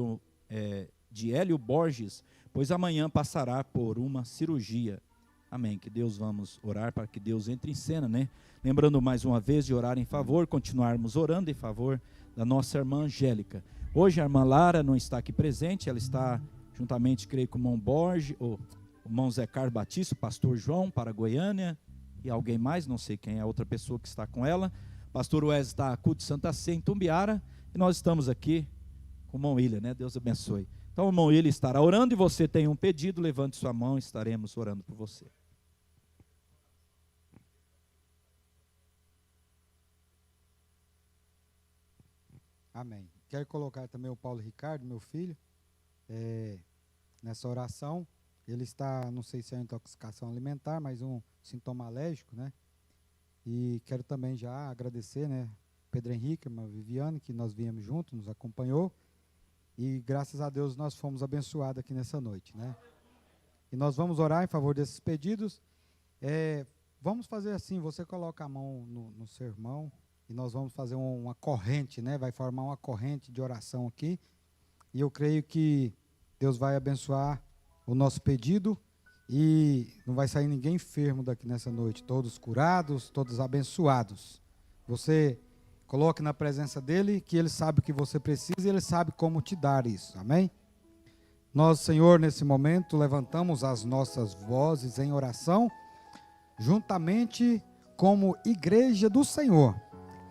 de Hélio Borges, pois amanhã passará por uma cirurgia. Amém. Que Deus, vamos orar para que Deus entre em cena, né? Lembrando mais uma vez de orar em favor, continuarmos orando em favor da nossa irmã Angélica. Hoje a irmã Lara não está aqui presente, ela está juntamente, creio, com o irmão Borges, o irmão Zé Carlos Batista, o pastor João, para Goiânia, e alguém mais, não sei quem é a outra pessoa que está com ela. Pastor Wesley está a culto de Santa Sé em Tumbiara, e nós estamos aqui com o irmão William, né? Deus abençoe. Então o irmão William estará orando, e você tem um pedido, levante sua mão, estaremos orando por você. Amém. Quero colocar também o Paulo Ricardo, meu filho, nessa oração. Ele está, não sei se é intoxicação alimentar, mas um sintoma alérgico, né? E quero também já agradecer, né, Pedro Henrique, a Viviane, que nós viemos juntos, nos acompanhou. E graças a Deus nós fomos abençoados aqui nessa noite, né? E nós vamos orar em favor desses pedidos. Vamos fazer assim, você coloca a mão no seu irmão, e nós vamos fazer uma corrente, né? Vai formar uma corrente de oração aqui. E eu creio que Deus vai abençoar o nosso pedido. E não vai sair ninguém enfermo daqui nessa noite. Todos curados, todos abençoados. Você coloque na presença dele, que ele sabe o que você precisa e ele sabe como te dar isso. Amém? Nós, Senhor, nesse momento, levantamos as nossas vozes em oração, juntamente como igreja do Senhor.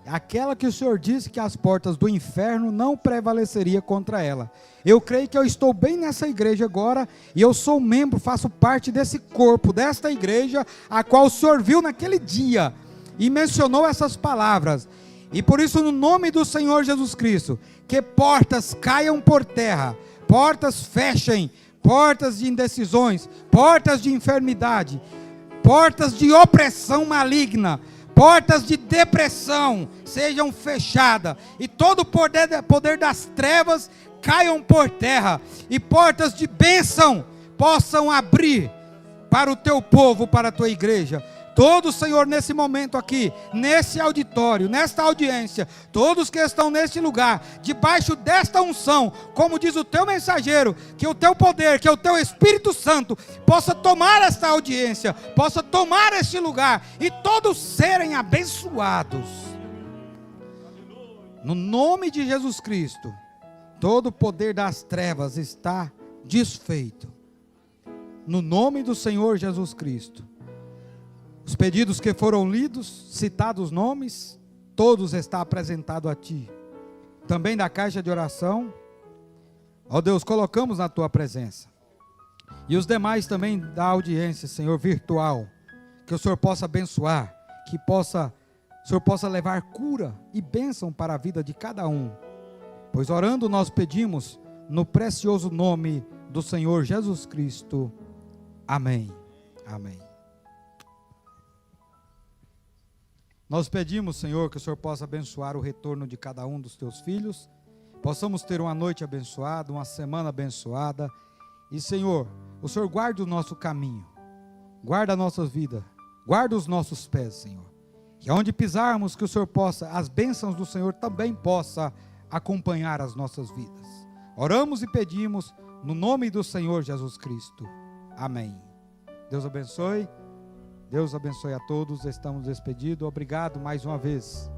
Aquela que o Senhor disse que as portas do inferno não prevaleceria contra ela. Eu creio que eu estou bem nessa igreja agora, e eu sou membro, faço parte desse corpo, desta igreja, a qual o Senhor viu naquele dia, e mencionou essas palavras. E por isso, no nome do Senhor Jesus Cristo, que portas caiam por terra, portas fechem, portas de indecisões, portas de enfermidade, portas de opressão maligna, portas de depressão sejam fechadas, e todo o poder das trevas caiam por terra, e portas de bênção possam abrir para o teu povo, para a tua igreja. Todos, Senhor, nesse momento aqui, nesse auditório, nesta audiência, todos que estão neste lugar, debaixo desta unção, como diz o teu mensageiro, que o teu poder, que o teu Espírito Santo possa tomar esta audiência, possa tomar este lugar, e todos serem abençoados. No nome de Jesus Cristo, todo o poder das trevas está desfeito. No nome do Senhor Jesus Cristo. Os pedidos que foram lidos, citados nomes, todos estão apresentados a Ti. Também da caixa de oração, ó Deus, colocamos na Tua presença. E os demais também da audiência, Senhor, virtual, que o Senhor possa abençoar, que possa o Senhor possa levar cura e bênção para a vida de cada um. Pois orando nós pedimos no precioso nome do Senhor Jesus Cristo. Amém. Amém. Nós pedimos, Senhor, que o Senhor possa abençoar o retorno de cada um dos teus filhos. Possamos ter uma noite abençoada, uma semana abençoada. E, Senhor, o Senhor guarda o nosso caminho, guarda a nossa vida, guarda os nossos pés, Senhor. E aonde pisarmos, que o Senhor possa, as bênçãos do Senhor também possa acompanhar as nossas vidas. Oramos e pedimos no nome do Senhor Jesus Cristo. Amém. Deus abençoe. Deus abençoe a todos. Estamos despedidos. Obrigado mais uma vez.